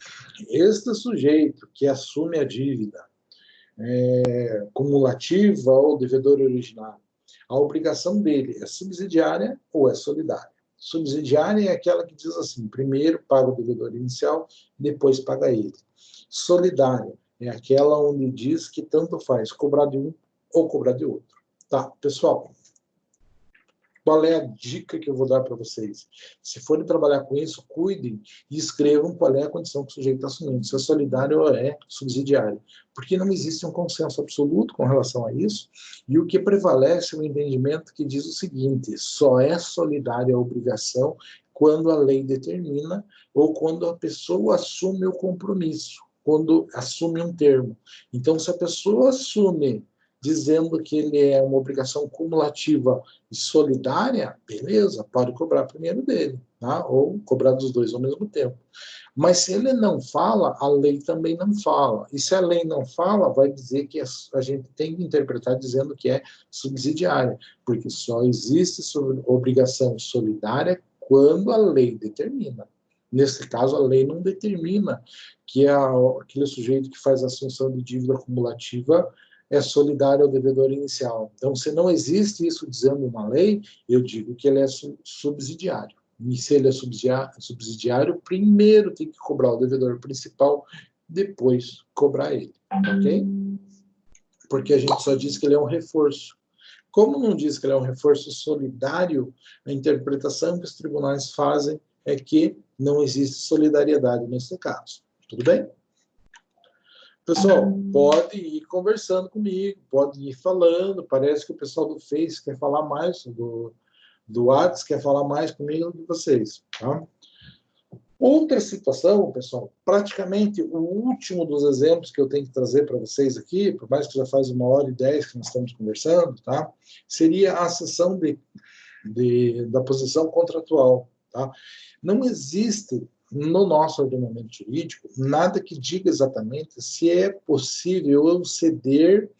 este sujeito que assume a dívida cumulativa ou devedor originário, a obrigação dele é subsidiária ou é solidária? Subsidiária é aquela que diz assim, primeiro paga o devedor inicial, depois paga ele. Solidária é aquela onde diz que tanto faz cobrar de um ou cobrar de outro. Tá, pessoal? Qual é a dica que eu vou dar para vocês? Se forem trabalhar com isso, cuidem e escrevam qual é a condição que o sujeito está assumindo, se é solidário ou é subsidiário. Porque não existe um consenso absoluto com relação a isso, e o que prevalece é o entendimento que diz o seguinte, só é solidária a obrigação quando a lei determina ou quando a pessoa assume o compromisso, quando assume um termo. Então, se a pessoa assume dizendo que ele é uma obrigação cumulativa e solidária, beleza, pode cobrar primeiro dele, tá? Ou cobrar dos dois ao mesmo tempo. Mas se ele não fala, a lei também não fala. E se a lei não fala, vai dizer que a gente tem que interpretar dizendo que é subsidiária, porque só existe obrigação solidária quando a lei determina. Nesse caso, a lei não determina que aquele sujeito que faz a assunção de dívida acumulativa é solidário ao devedor inicial. Então, se não existe isso dizendo uma lei, eu digo que ele é subsidiário. E se ele é subsidiário, primeiro tem que cobrar o devedor principal, depois cobrar ele, ok? Porque a gente só diz que ele é um reforço. Como não diz que ele é um reforço solidário, a interpretação que os tribunais fazem é que não existe solidariedade nesse caso. Tudo bem? Pessoal, pode ir conversando comigo, pode ir falando. Parece que o pessoal do Face quer falar mais, do WhatsApp quer falar mais comigo do que vocês. Tá? Outra situação, pessoal, praticamente o último dos exemplos que eu tenho que trazer para vocês aqui, por mais que já faz 1h10 que nós estamos conversando, tá? Seria a cessão da posição contratual. Tá? Não existe no nosso ordenamento jurídico nada que diga exatamente se é possível eu ceder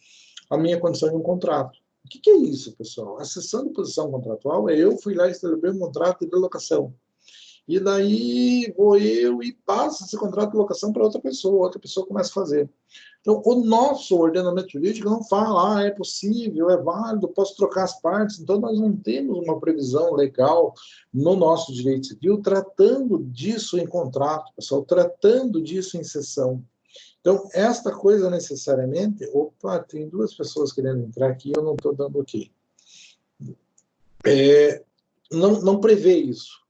a minha condição de um contrato. O que é isso, pessoal? A cessão de posição contratual é eu fui lá e estabelecer um contrato de locação. E daí vou eu e passo esse contrato de locação para outra pessoa começa a fazer. Então, o nosso ordenamento jurídico não fala, é possível, é válido, posso trocar as partes. Então, nós não temos uma previsão legal no nosso direito civil tratando disso em contrato, pessoal, tratando disso em cessão. Então, esta coisa necessariamente... Opa, tem duas pessoas querendo entrar aqui, eu não estou dando ok. não prevê isso.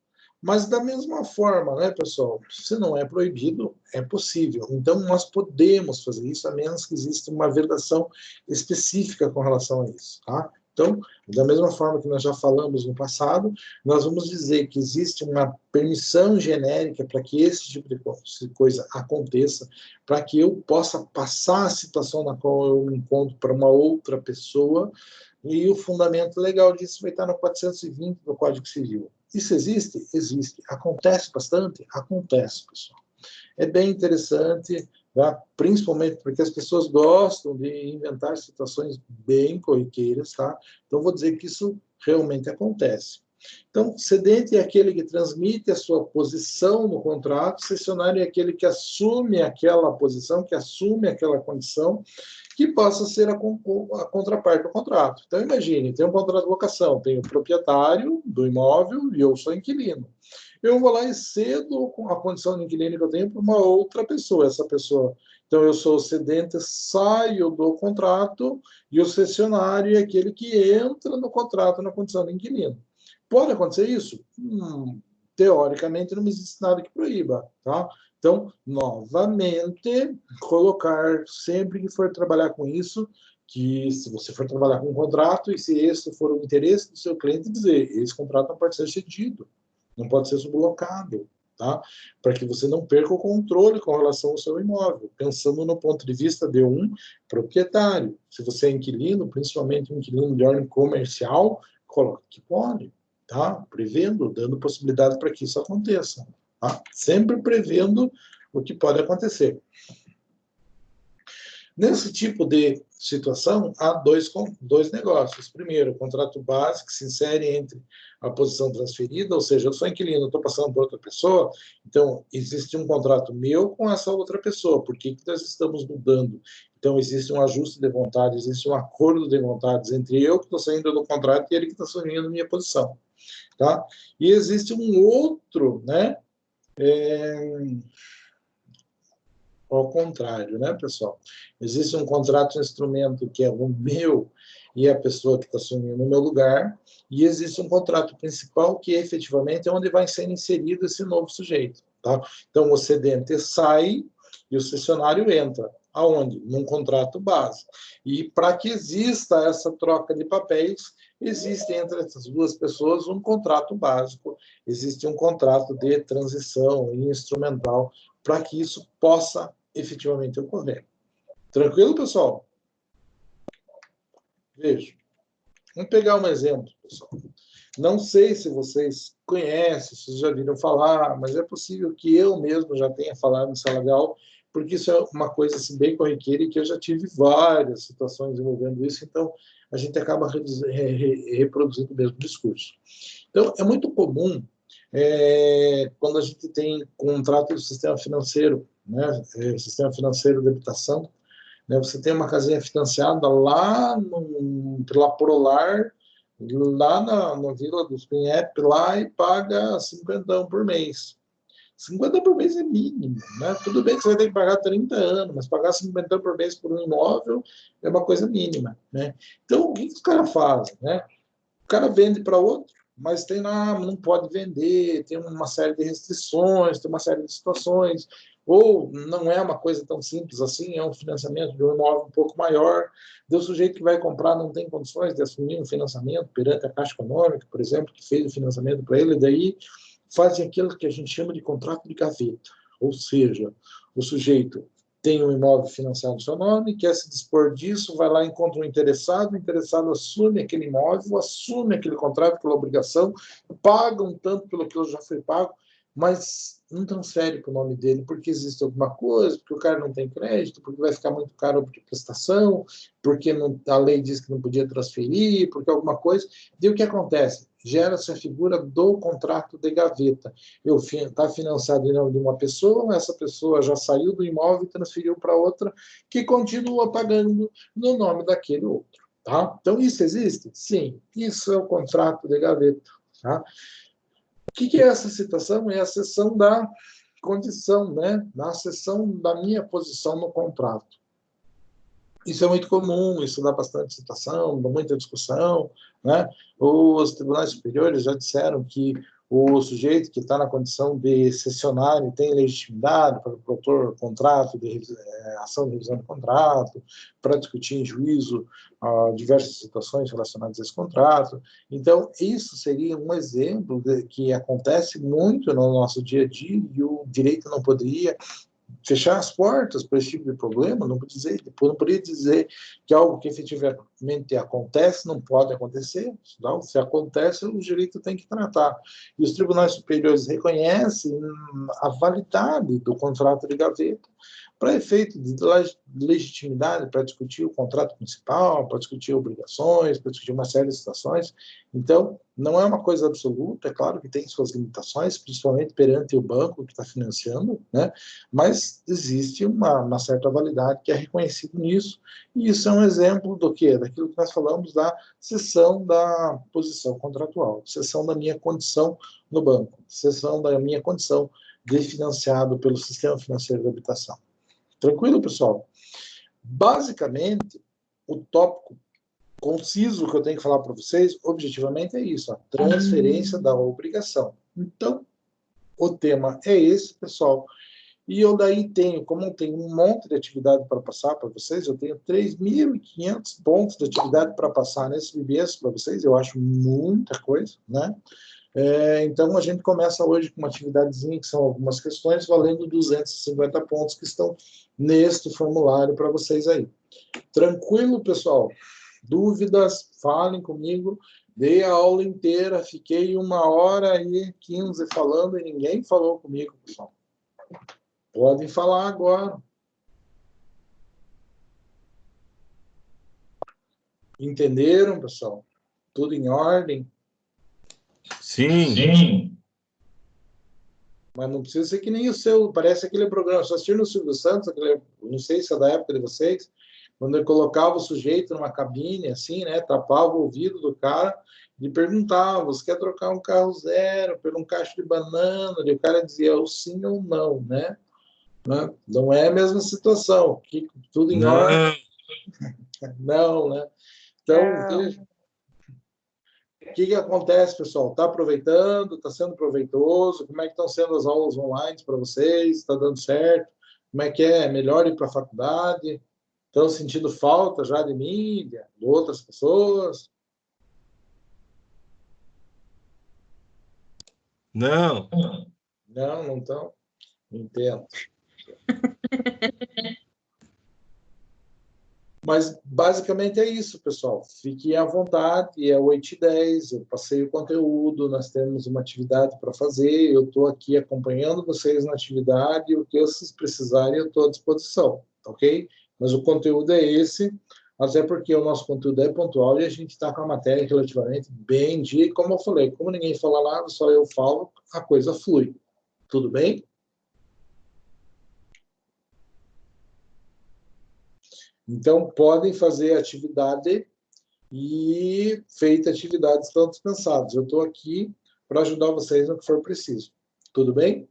Mas, da mesma forma, né, pessoal, se não é proibido, é possível. Então, nós podemos fazer isso, a menos que exista uma vedação específica com relação a isso. Tá? Então, da mesma forma que nós já falamos no passado, nós vamos dizer que existe uma permissão genérica para que esse tipo de coisa aconteça, para que eu possa passar a situação na qual eu me encontro para uma outra pessoa, e o fundamento legal disso vai estar no 420 do Código Civil. Isso existe? Existe. Acontece bastante? Acontece, pessoal. É bem interessante, tá? Principalmente porque as pessoas gostam de inventar situações bem corriqueiras, tá? Então, vou dizer que isso realmente acontece. Então, cedente é aquele que transmite a sua posição no contrato, cessionário é aquele que assume aquela posição, que assume aquela condição, que possa ser a contraparte do contrato. Então, imagine, tem um contrato de locação, tem o proprietário do imóvel e eu sou inquilino. Eu vou lá e cedo a condição de inquilino que eu tenho para uma outra pessoa. Essa pessoa, então eu sou o cedente, saio do contrato, e o cessionário é aquele que entra no contrato na condição de inquilino. Pode acontecer isso? Teoricamente, não existe nada que proíba, tá? Então, novamente, colocar sempre que for trabalhar com isso, que se você for trabalhar com um contrato, e se esse for o interesse do seu cliente, dizer, esse contrato não pode ser cedido, não pode ser sublocado, tá? Para que você não perca o controle com relação ao seu imóvel, pensando no ponto de vista de um proprietário. Se você é inquilino, principalmente um inquilino de ordem comercial, coloque que pode, tá? Prevendo, dando possibilidade para que isso aconteça. Tá? Sempre prevendo o que pode acontecer. Nesse tipo de situação, há dois negócios. Primeiro, o contrato base, que se insere entre a posição transferida, ou seja, eu sou inquilino, estou passando para outra pessoa, então existe um contrato meu com essa outra pessoa. Por que nós estamos mudando? Então, existe um ajuste de vontade, existe um acordo de vontades entre eu que estou saindo do contrato e ele que está assumindo minha posição. Tá? E existe um outro, né? Ao contrário, né, pessoal? Existe um contrato de instrumento que é o meu e a pessoa que está assumindo o meu lugar, e existe um contrato principal que efetivamente é onde vai ser inserido esse novo sujeito. Tá? Então, o cedente sai e o cessionário entra. Aonde? Num contrato base. E para que exista essa troca de papéis, existe entre essas duas pessoas um contrato básico, existe um contrato de transição instrumental para que isso possa efetivamente ocorrer. Tranquilo, pessoal? Veja. Vamos pegar um exemplo, pessoal. Não sei se vocês conhecem, se já viram falar, mas é possível que eu mesmo já tenha falado em sala de aula, porque isso é uma coisa assim, bem corriqueira e que eu já tive várias situações envolvendo isso, então a gente acaba reproduzindo o mesmo discurso. Então, é muito comum quando a gente tem contrato de sistema financeiro, né, sistema financeiro de habitação, né, você tem uma casinha financiada lá pela Prolar, lá na Vila dos Pinhep, lá, e paga 50 por mês. 50 por mês é mínimo, né? Tudo bem que você vai ter que pagar 30 anos, mas pagar 50 por mês por um imóvel é uma coisa mínima, né? Então, o que os caras fazem, né? O cara vende para outro, mas tem lá, não pode vender, tem uma série de restrições, tem uma série de situações, ou não é uma coisa tão simples assim, é um financiamento de um imóvel um pouco maior, do sujeito que vai comprar não tem condições de assumir um financiamento perante a Caixa Econômica, por exemplo, que fez o financiamento para ele, daí fazem aquilo que a gente chama de contrato de gaveta, ou seja, o sujeito tem um imóvel financiado no seu nome, quer se dispor disso, vai lá, encontra um interessado, o interessado assume aquele imóvel, assume aquele contrato, aquela obrigação, paga um tanto pelo que já foi pago, mas não transfere para o nome dele, porque existe alguma coisa, porque o cara não tem crédito, porque vai ficar muito caro a prestação, porque a lei diz que não podia transferir, porque alguma coisa. E o que acontece? Gera-se a figura do contrato de gaveta. Está financiado em nome de uma pessoa, essa pessoa já saiu do imóvel e transferiu para outra, que continua pagando no nome daquele outro. Tá? Então, isso existe? Sim, isso é o contrato de gaveta. Tá? O que é essa situação? É a cessão da condição, né? Na cessão da minha posição no contrato. Isso é muito comum, isso dá bastante citação, dá muita discussão, né? Os tribunais superiores já disseram que o sujeito que está na condição de cessionário tem legitimidade para propor contrato ação de revisão do contrato, para discutir em juízo diversas situações relacionadas a esse contrato. Então, isso seria um exemplo que acontece muito no nosso dia a dia e o direito não poderia fechar as portas para esse tipo de problema, não poderia dizer que algo que efetivamente acontece não pode acontecer, não, se acontece, o direito tem que tratar. E os tribunais superiores reconhecem a validade do contrato de gaveta para efeito de legitimidade, para discutir o contrato principal, para discutir obrigações, para discutir uma série de situações. Então, não é uma coisa absoluta, é claro que tem suas limitações, principalmente perante o banco que está financiando, né? Mas existe uma certa validade que é reconhecida nisso, e isso é um exemplo do quê? Daquilo que nós falamos da cessão da posição contratual, cessão da minha condição no banco, cessão da minha condição de financiado pelo sistema financeiro de habitação. Tranquilo, pessoal? Basicamente, o tópico conciso que eu tenho que falar para vocês, objetivamente, é isso, a transferência da obrigação. Então, o tema é esse, pessoal. E eu daí tenho, como eu tenho um monte de atividade para passar para vocês, eu tenho 3.500 pontos de atividade para passar nesse BBS para vocês, eu acho muita coisa, né? Então, a gente começa hoje com uma atividadezinha, que são algumas questões, valendo 250 pontos que estão neste formulário para vocês aí. Tranquilo, pessoal? Dúvidas, falem comigo. Dei a aula inteira, fiquei 1h15 falando e ninguém falou comigo, pessoal. Podem falar agora. Entenderam, pessoal? Tudo em ordem? Sim. Sim. Mas não precisa ser que nem o seu. Parece aquele programa. Só assistiram o Silvio Santos, não sei se é da época de vocês, quando ele colocava o sujeito numa cabine, assim, né? Tapava o ouvido do cara e perguntava: você quer trocar um carro zero por um cacho de banana? E o cara dizia ou sim ou não, né? Não é a mesma situação. Tudo em ordem? Não, né? Então, o que acontece, pessoal? Está aproveitando? Está sendo proveitoso? Como é que estão sendo as aulas online para vocês? Está dando certo? Como é que é? Melhor ir para a faculdade? Estão sentindo falta já de mídia, de outras pessoas? Não. Não, não estão? Entendo. Mas, basicamente, é isso, pessoal. Fiquem à vontade, é 8h10, eu passei o conteúdo, nós temos uma atividade para fazer, eu estou aqui acompanhando vocês na atividade, o que vocês precisarem, eu estou à disposição, ok? Mas o conteúdo é esse, até porque o nosso conteúdo é pontual e a gente está com a matéria relativamente bem em dia, e como eu falei, como ninguém fala nada, só eu falo, a coisa flui. Tudo bem? Então, podem fazer atividade e feita atividades estão dispensados. Eu estou aqui para ajudar vocês no que for preciso. Tudo bem?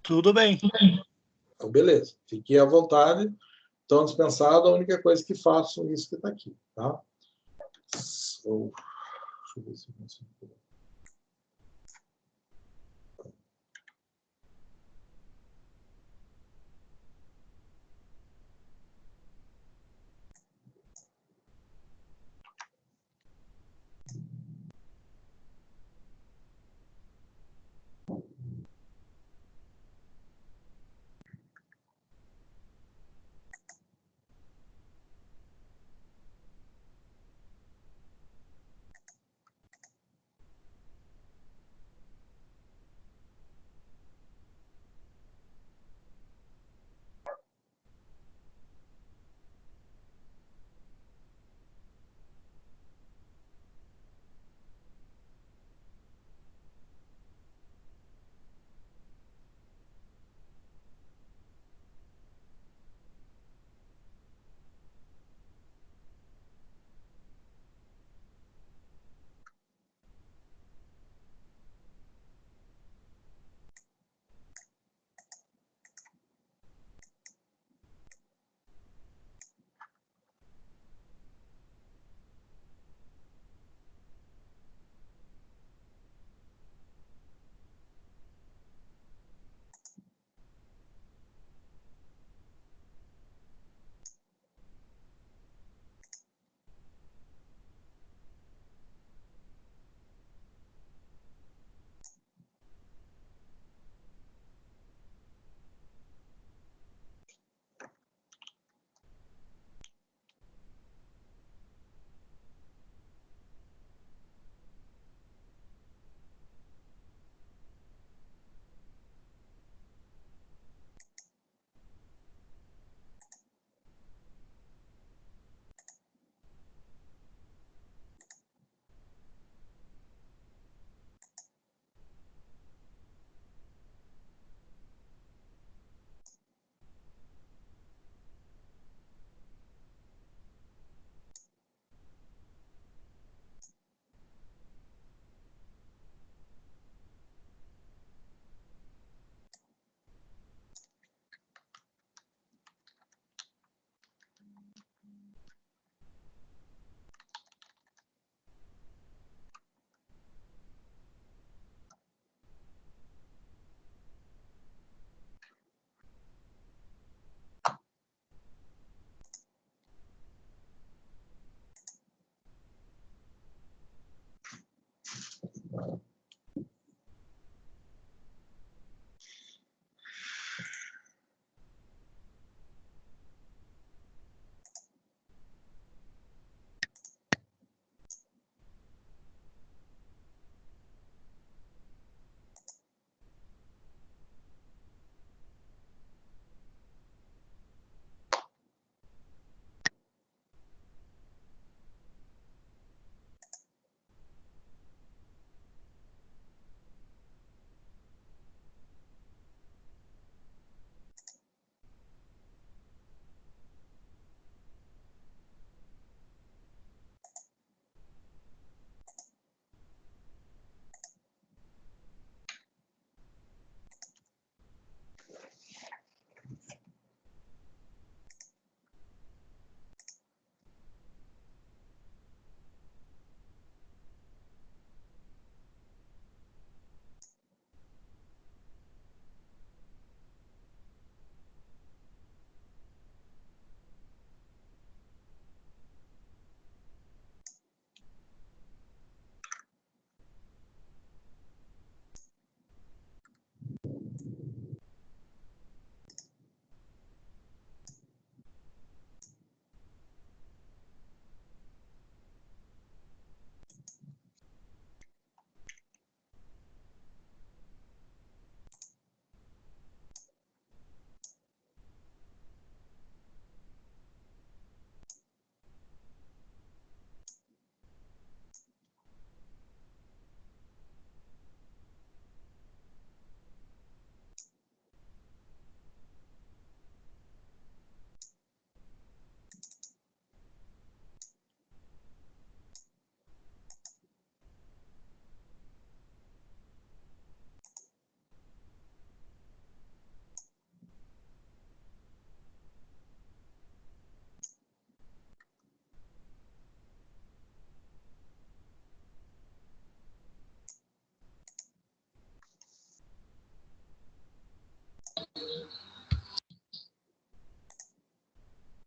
Tudo bem. Então, beleza. Fiquem à vontade. Estão dispensados. A única coisa que façam é isso que está aqui. Tá? Deixa eu ver se eu consigo.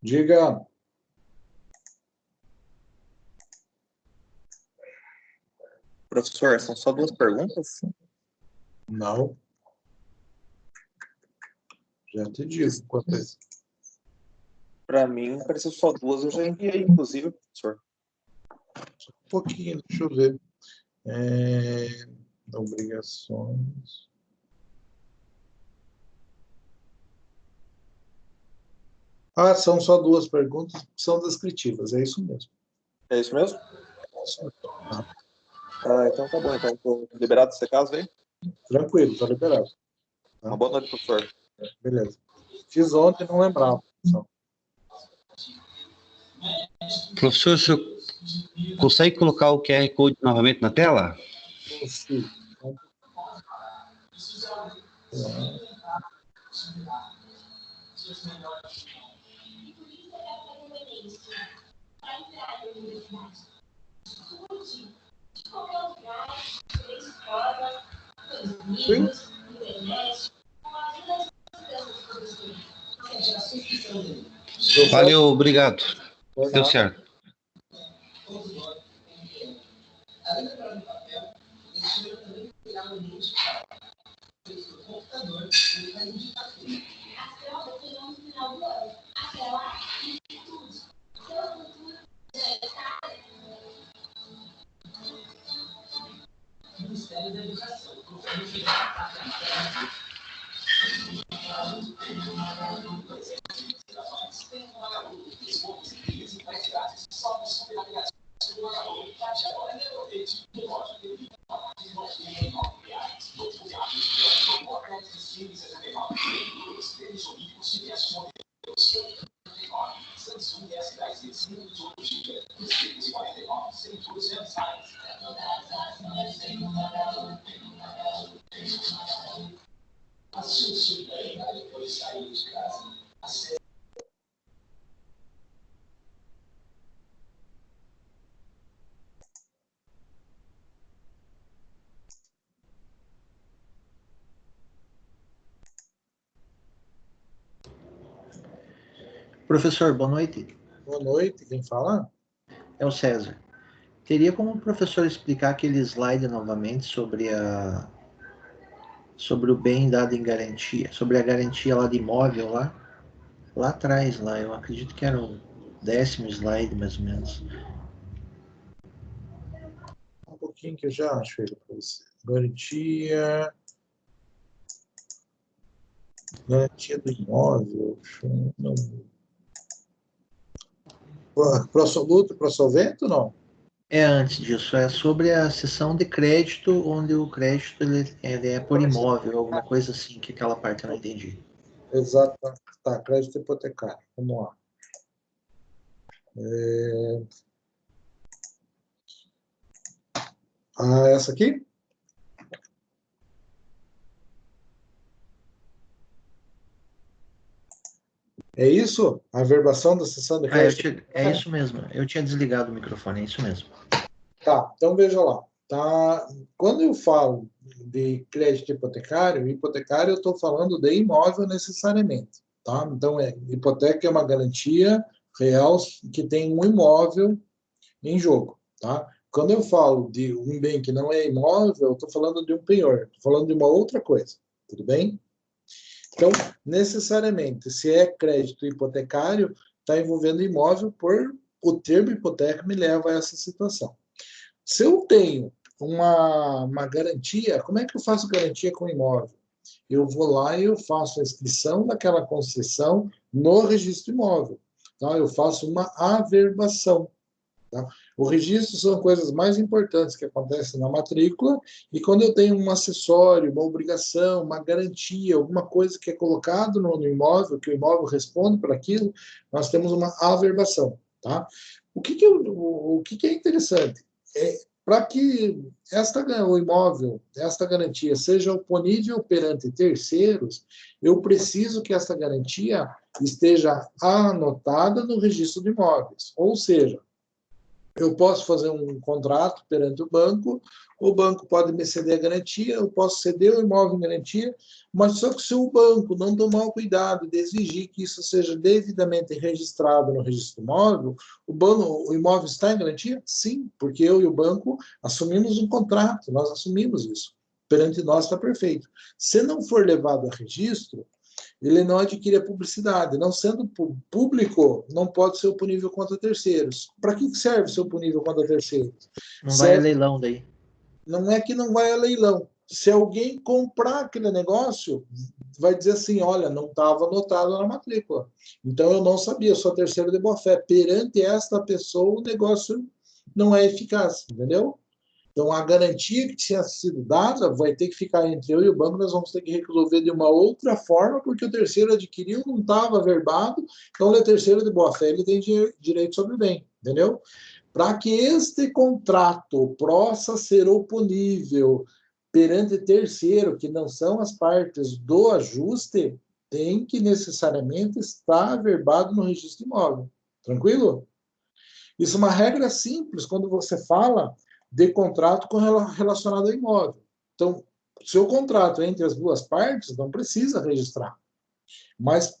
Diga. Professor, são só 2 perguntas? Não. Já te digo quantas. Para mim, pareceu só 2, eu já enviei, inclusive, professor. Só um pouquinho, deixa eu ver. Obrigações. Ah, são só 2 perguntas que são descritivas, é isso mesmo. É isso mesmo? Tá. Então tá bom. Então, estou liberado desse caso aí? Tranquilo, está liberado. Tá? Uma boa noite, professor. Beleza. Fiz ontem, não lembrava. Professor, o senhor consegue colocar o QR Code novamente na tela? Consigo. Sim. Valeu, obrigado. Deu certo. Professor, boa noite. Boa noite, quem fala? É o César. Teria como o professor explicar aquele slide novamente sobre o bem dado em garantia, sobre a garantia lá de imóvel lá atrás, lá, eu acredito que era o 10º slide, mais ou menos. Um pouquinho que eu já acho ele para você. Garantia do imóvel. Não. Pro absoluto, pro solvente ou não? É antes disso, é sobre a seção de crédito, onde o crédito ele é por imóvel, alguma coisa assim, que aquela parte eu não entendi. Exato. Tá, crédito hipotecário. Vamos lá. Essa aqui? É isso? A averbação da sessão de crédito? É isso mesmo, eu tinha desligado o microfone, é isso mesmo. Tá, então veja lá. Tá? Quando eu falo de crédito hipotecário eu estou falando de imóvel necessariamente. Tá? Então, hipoteca é uma garantia real que tem um imóvel em jogo. Tá? Quando eu falo de um bem que não é imóvel, eu estou falando de um penhor, estou falando de uma outra coisa. Tudo bem? Então, necessariamente, se é crédito hipotecário, está envolvendo imóvel, por o termo hipoteca me leva a essa situação. Se eu tenho uma garantia, como é que eu faço garantia com imóvel? Eu vou lá e eu faço a inscrição daquela concessão no registro imóvel. Tá? Eu faço uma averbação. Tá? O registro são coisas mais importantes que acontecem na matrícula, e quando eu tenho um acessório, uma obrigação, uma garantia, alguma coisa que é colocado no imóvel, que o imóvel responde por aquilo, nós temos uma averbação. Tá? O que é interessante? Para que o imóvel, esta garantia, seja oponível perante terceiros, eu preciso que esta garantia esteja anotada no registro de imóveis. Ou seja, eu posso fazer um contrato perante o banco pode me ceder a garantia, eu posso ceder o imóvel em garantia, mas só que se o banco não tomar o cuidado de exigir que isso seja devidamente registrado no registro imóvel, o imóvel está em garantia? Sim, porque eu e o banco assumimos um contrato, nós assumimos isso. Perante nós está perfeito. Se não for levado a registro, ele não adquire a publicidade. Não sendo público, não pode ser oponível contra terceiros. Para que serve ser oponível contra terceiros? Não vai a leilão daí. Não é que não vai a leilão. Se alguém comprar aquele negócio, vai dizer assim, olha, não estava anotado na matrícula. Então, eu não sabia, eu sou terceiro de boa-fé. Perante esta pessoa, o negócio não é eficaz, entendeu? Então, a garantia que tinha sido dada vai ter que ficar entre eu e o banco, nós vamos ter que resolver de uma outra forma, porque o terceiro adquiriu, não estava averbado, então ele é terceiro de boa-fé, ele tem direito sobre o bem, entendeu? Para que este contrato possa ser oponível perante terceiro, que não são as partes do ajuste, tem que necessariamente estar averbado no registro imóvel. Tranquilo? Isso é uma regra simples quando você fala de contrato relacionado ao imóvel. Então, se o contrato é entre as duas partes, não precisa registrar. Mas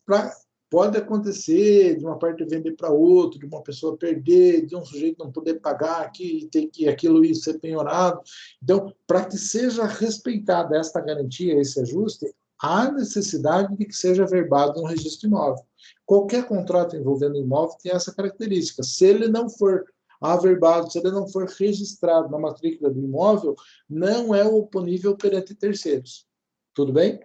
pode acontecer de uma parte vender para outra, de uma pessoa perder, de um sujeito não poder pagar aqui, ter que aquilo ir ser penhorado. Então, para que seja respeitada esta garantia, esse ajuste, há necessidade de que seja averbado no registro imóvel. Qualquer contrato envolvendo imóvel tem essa característica. Se ele não for averbado, se ele não for registrado na matrícula do imóvel, não é oponível perante terceiros. Tudo bem?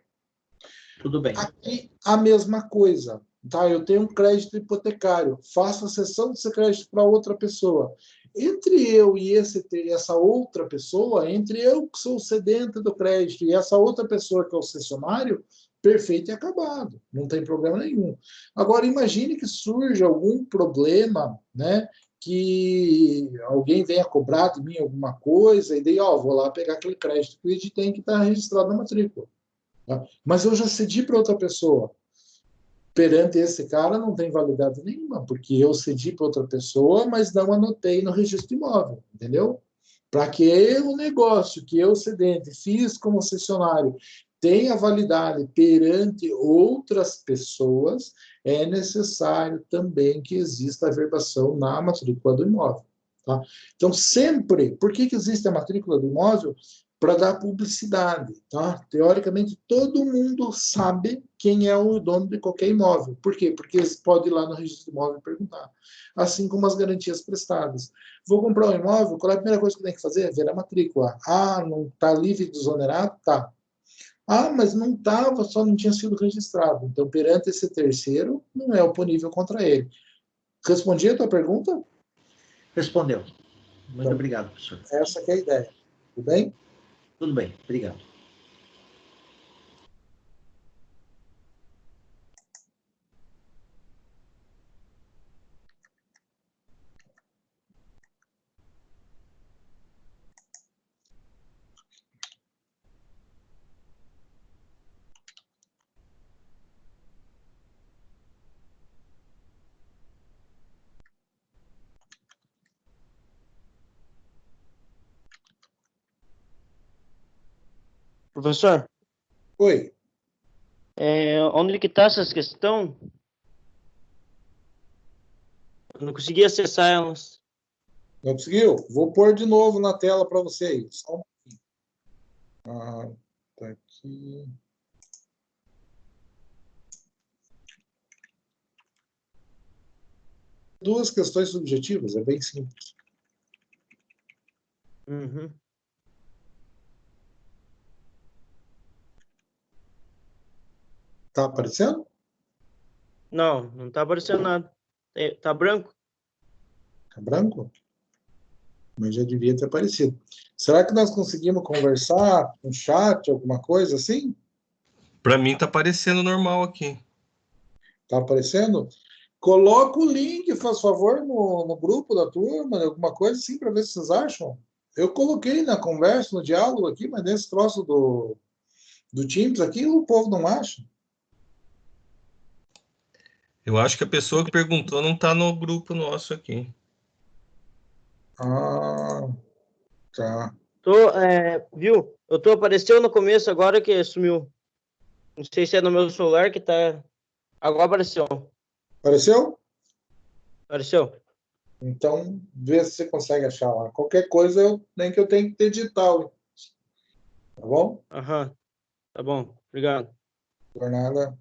Tudo bem. Aqui, a mesma coisa. Tá? Eu tenho um crédito hipotecário, faço a cessão desse crédito para outra pessoa. Entre eu e essa outra pessoa, entre eu que sou o cedente do crédito e essa outra pessoa que é o cessionário, perfeito e acabado, não tem problema nenhum. Agora, imagine que surja algum problema, né, que alguém venha cobrar de mim alguma coisa, e daí, vou lá pegar aquele crédito que ele tem que estar registrado na matrícula. Tá? Mas eu já cedi para outra pessoa. Perante esse cara não tem validade nenhuma, porque eu cedi para outra pessoa, mas não anotei no registro imóvel, entendeu? Para que o negócio que eu cedente fiz como cessionário tenha validade perante outras pessoas, é necessário também que exista a averbação na matrícula do imóvel. Tá? Então, sempre, por que existe a matrícula do imóvel? Para dar publicidade. Tá? Teoricamente, todo mundo sabe quem é o dono de qualquer imóvel. Por quê? Porque eles podem ir lá no registro do imóvel e perguntar. Assim como as garantias prestadas. Vou comprar um imóvel, qual é a primeira coisa que eu tenho que fazer? Ver a matrícula. Não está livre de desonerado? Tá. Mas não estava, só não tinha sido registrado. Então, perante esse terceiro, não é oponível contra ele. Respondi a tua pergunta? Respondeu. Muito obrigado, professor. Essa que é a ideia. Tudo bem? Tudo bem, obrigado. Professor, Oi. onde que está essa questão? Eu não consegui acessar elas. Não conseguiu? Vou pôr de novo na tela para vocês. Só um pouquinho. Tá aqui. Duas questões subjetivas, é bem simples. Uhum. Tá aparecendo? Não está aparecendo nada. Tá branco? Tá branco? Mas já devia ter aparecido. Será que nós conseguimos conversar com chat, alguma coisa assim? Para mim tá aparecendo normal aqui. Tá aparecendo? Coloca o link, faz favor, no grupo da turma, alguma coisa assim, para ver se vocês acham. Eu coloquei na conversa, no diálogo aqui, mas nesse troço do Teams aqui, o povo não acha. Eu acho que a pessoa que perguntou não tá no grupo nosso aqui. Ah, tá. Viu? Apareceu no começo agora que sumiu. Não sei se é no meu celular que tá. Agora apareceu. Apareceu? Apareceu. Então, vê se você consegue achar lá. Qualquer coisa, nem que eu tenha que ter digital. Tá bom? Aham. Tá bom. Obrigado. Por nada.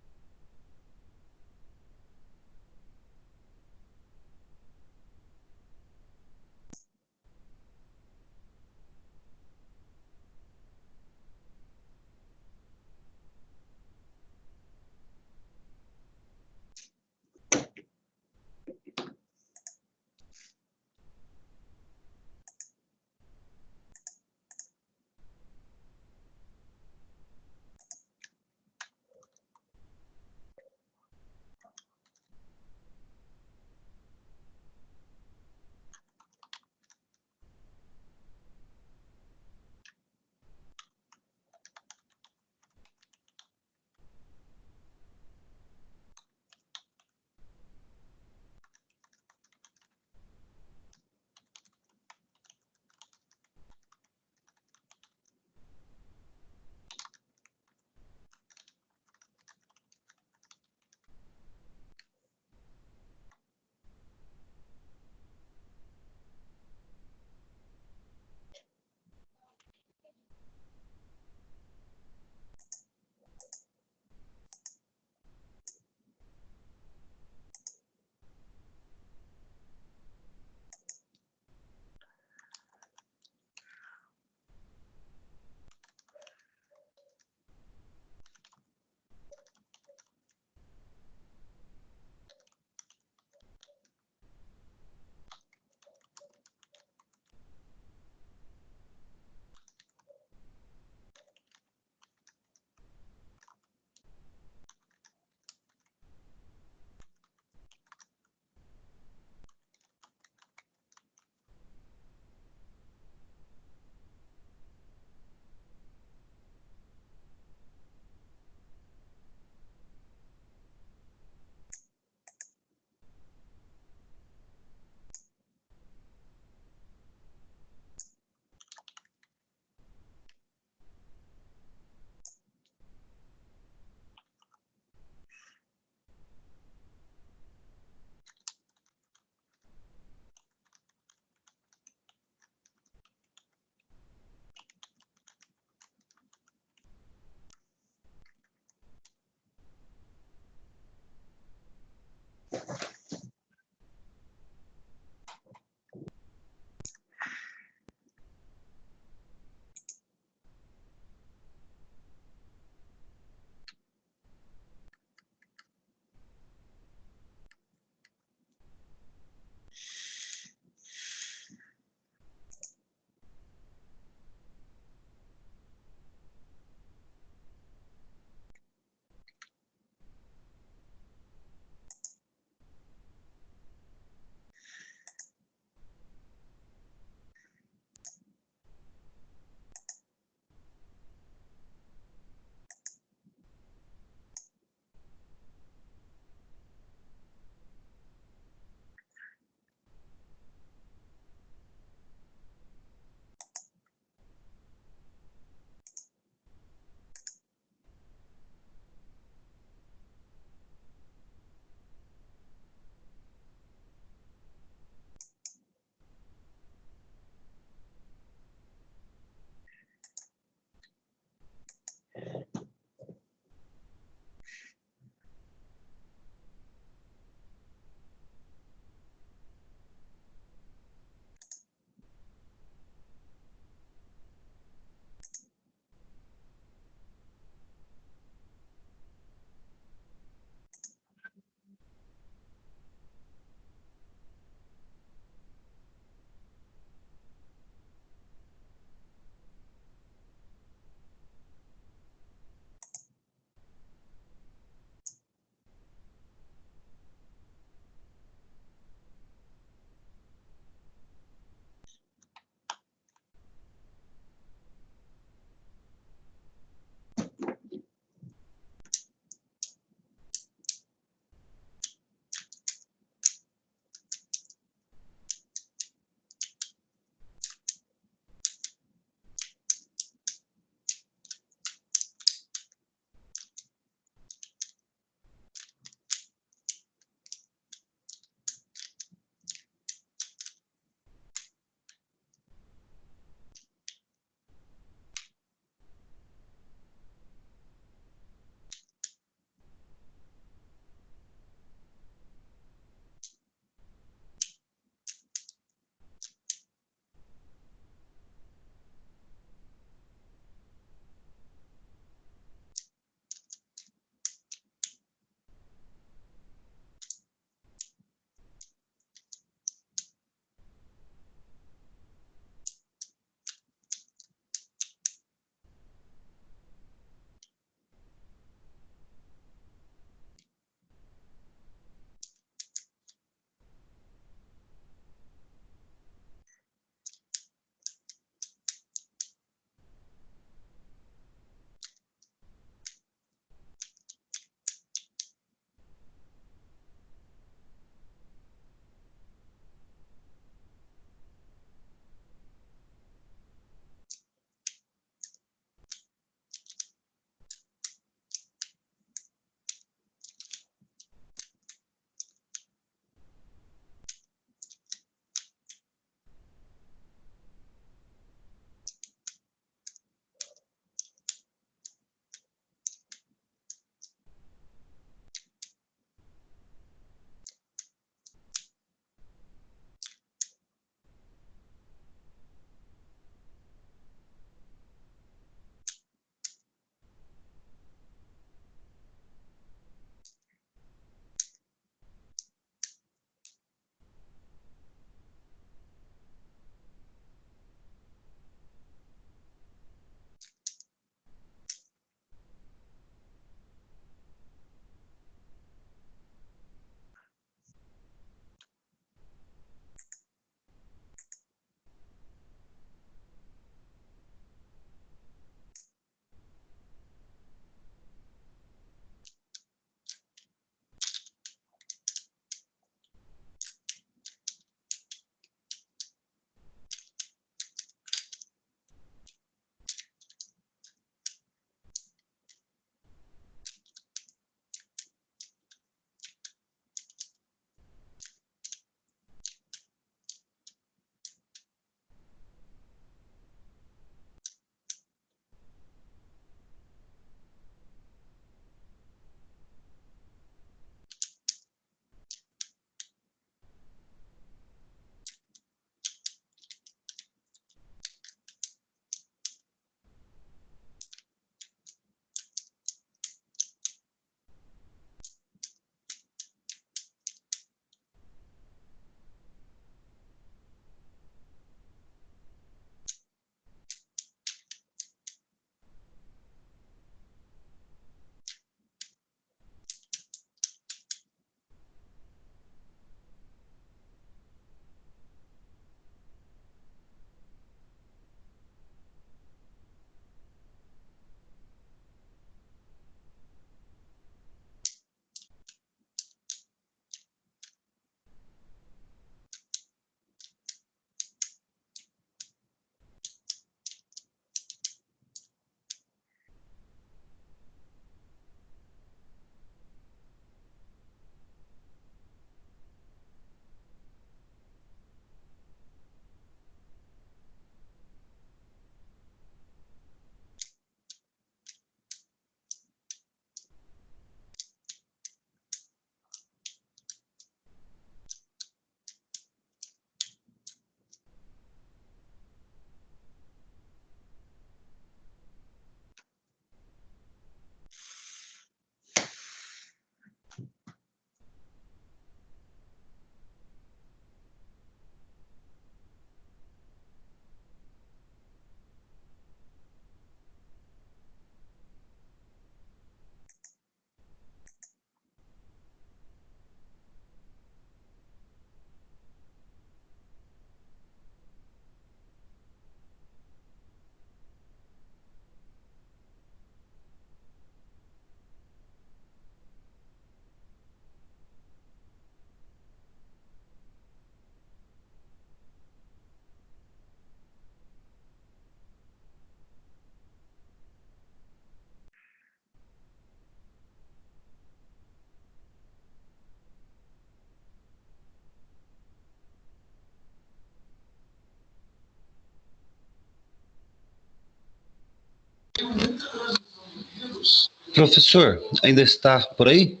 Professor, ainda está por aí?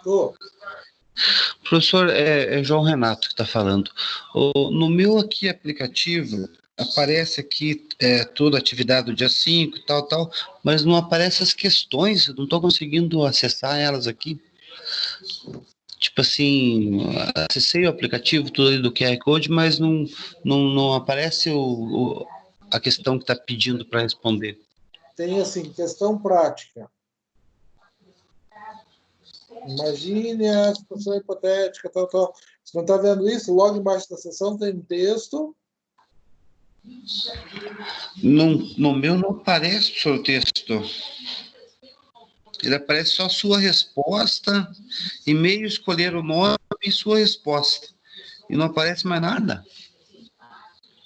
Tô. Professor, é João Renato que está falando. No meu aqui aplicativo, aparece aqui toda a atividade do dia 5, tal, mas não aparece as questões, eu não estou conseguindo acessar elas aqui. Tipo assim, acessei o aplicativo, tudo ali do QR Code, mas não aparece a questão que está pedindo para responder. Tem, assim, questão prática. Imagine a situação hipotética, tal. Você não está vendo isso? Logo embaixo da sessão tem um texto. No meu não aparece o seu texto. Ele aparece só sua resposta, e-mail, escolher o nome e sua resposta. E não aparece mais nada.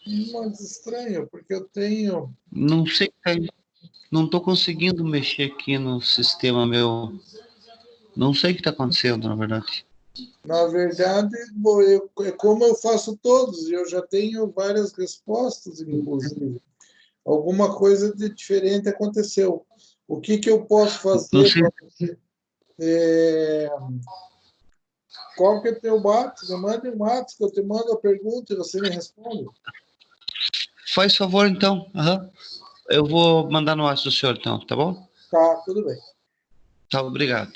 Mas estranho, porque eu tenho... Não sei, não estou conseguindo mexer aqui no sistema meu. Não sei o que está acontecendo, na verdade. Na verdade, é como eu faço todos, e eu já tenho várias respostas, inclusive. Alguma coisa de diferente aconteceu. O que eu posso Não fazer sei. para você? Qual que é teu WhatsApp? Me manda um WhatsApp que eu te mando a pergunta e você me responde. Faz favor, então. Aham. Eu vou mandar no WhatsApp do senhor, então, tá bom? Tá, tudo bem. Tá, obrigado.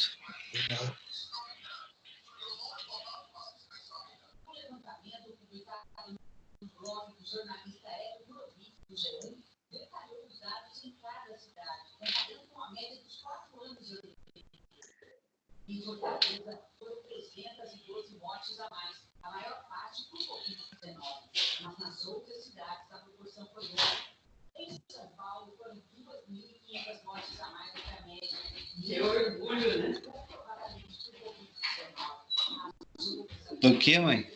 O que, mãe?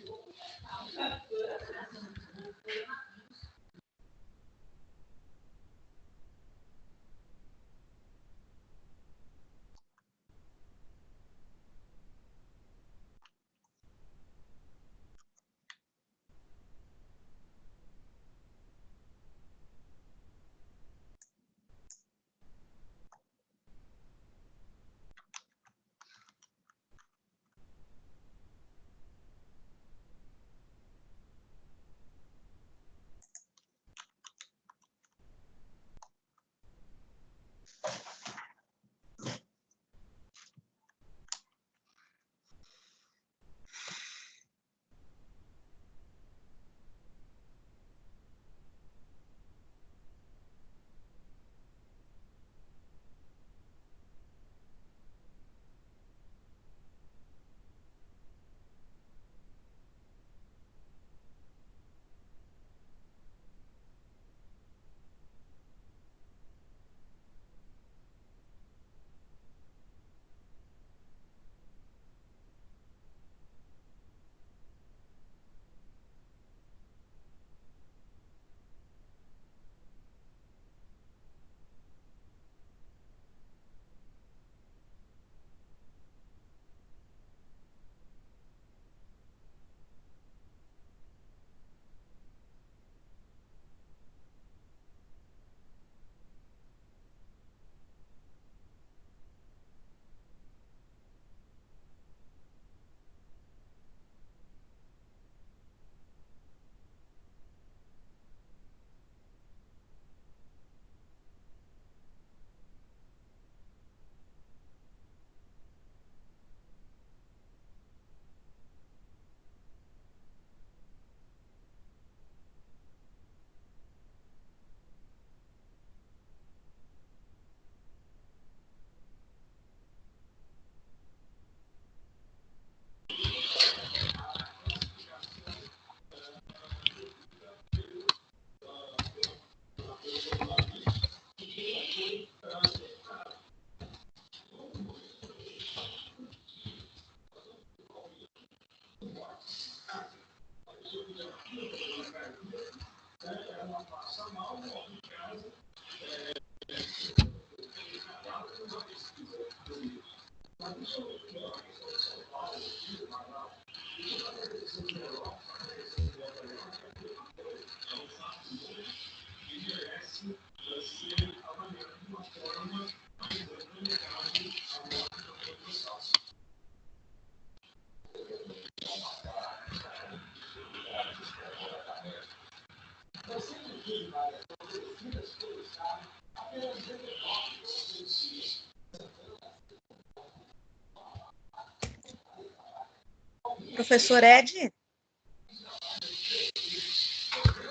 Professor Ed?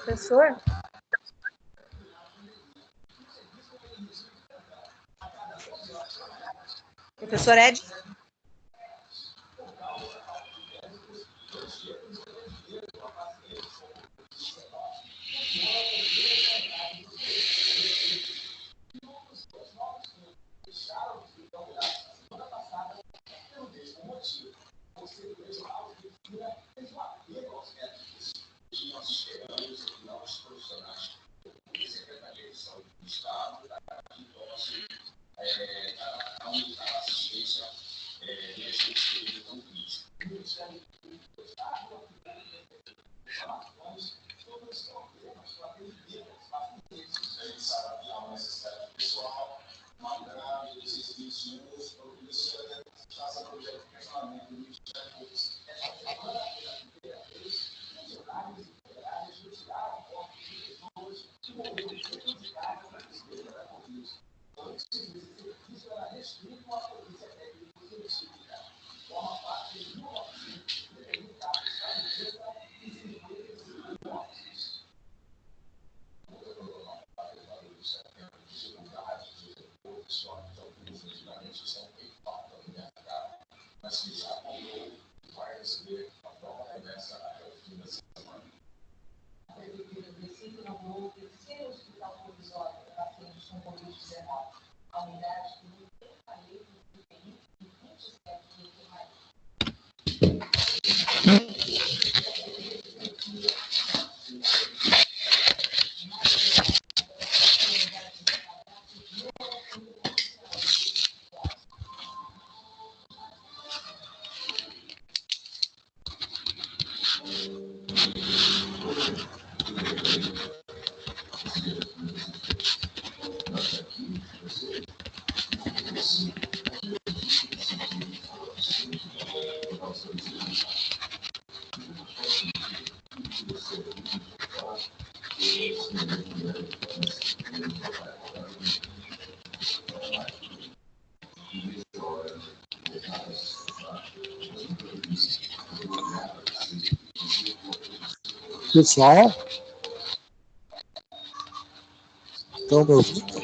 Professor? Professor Ed? Pessoal, estão me ouvindo?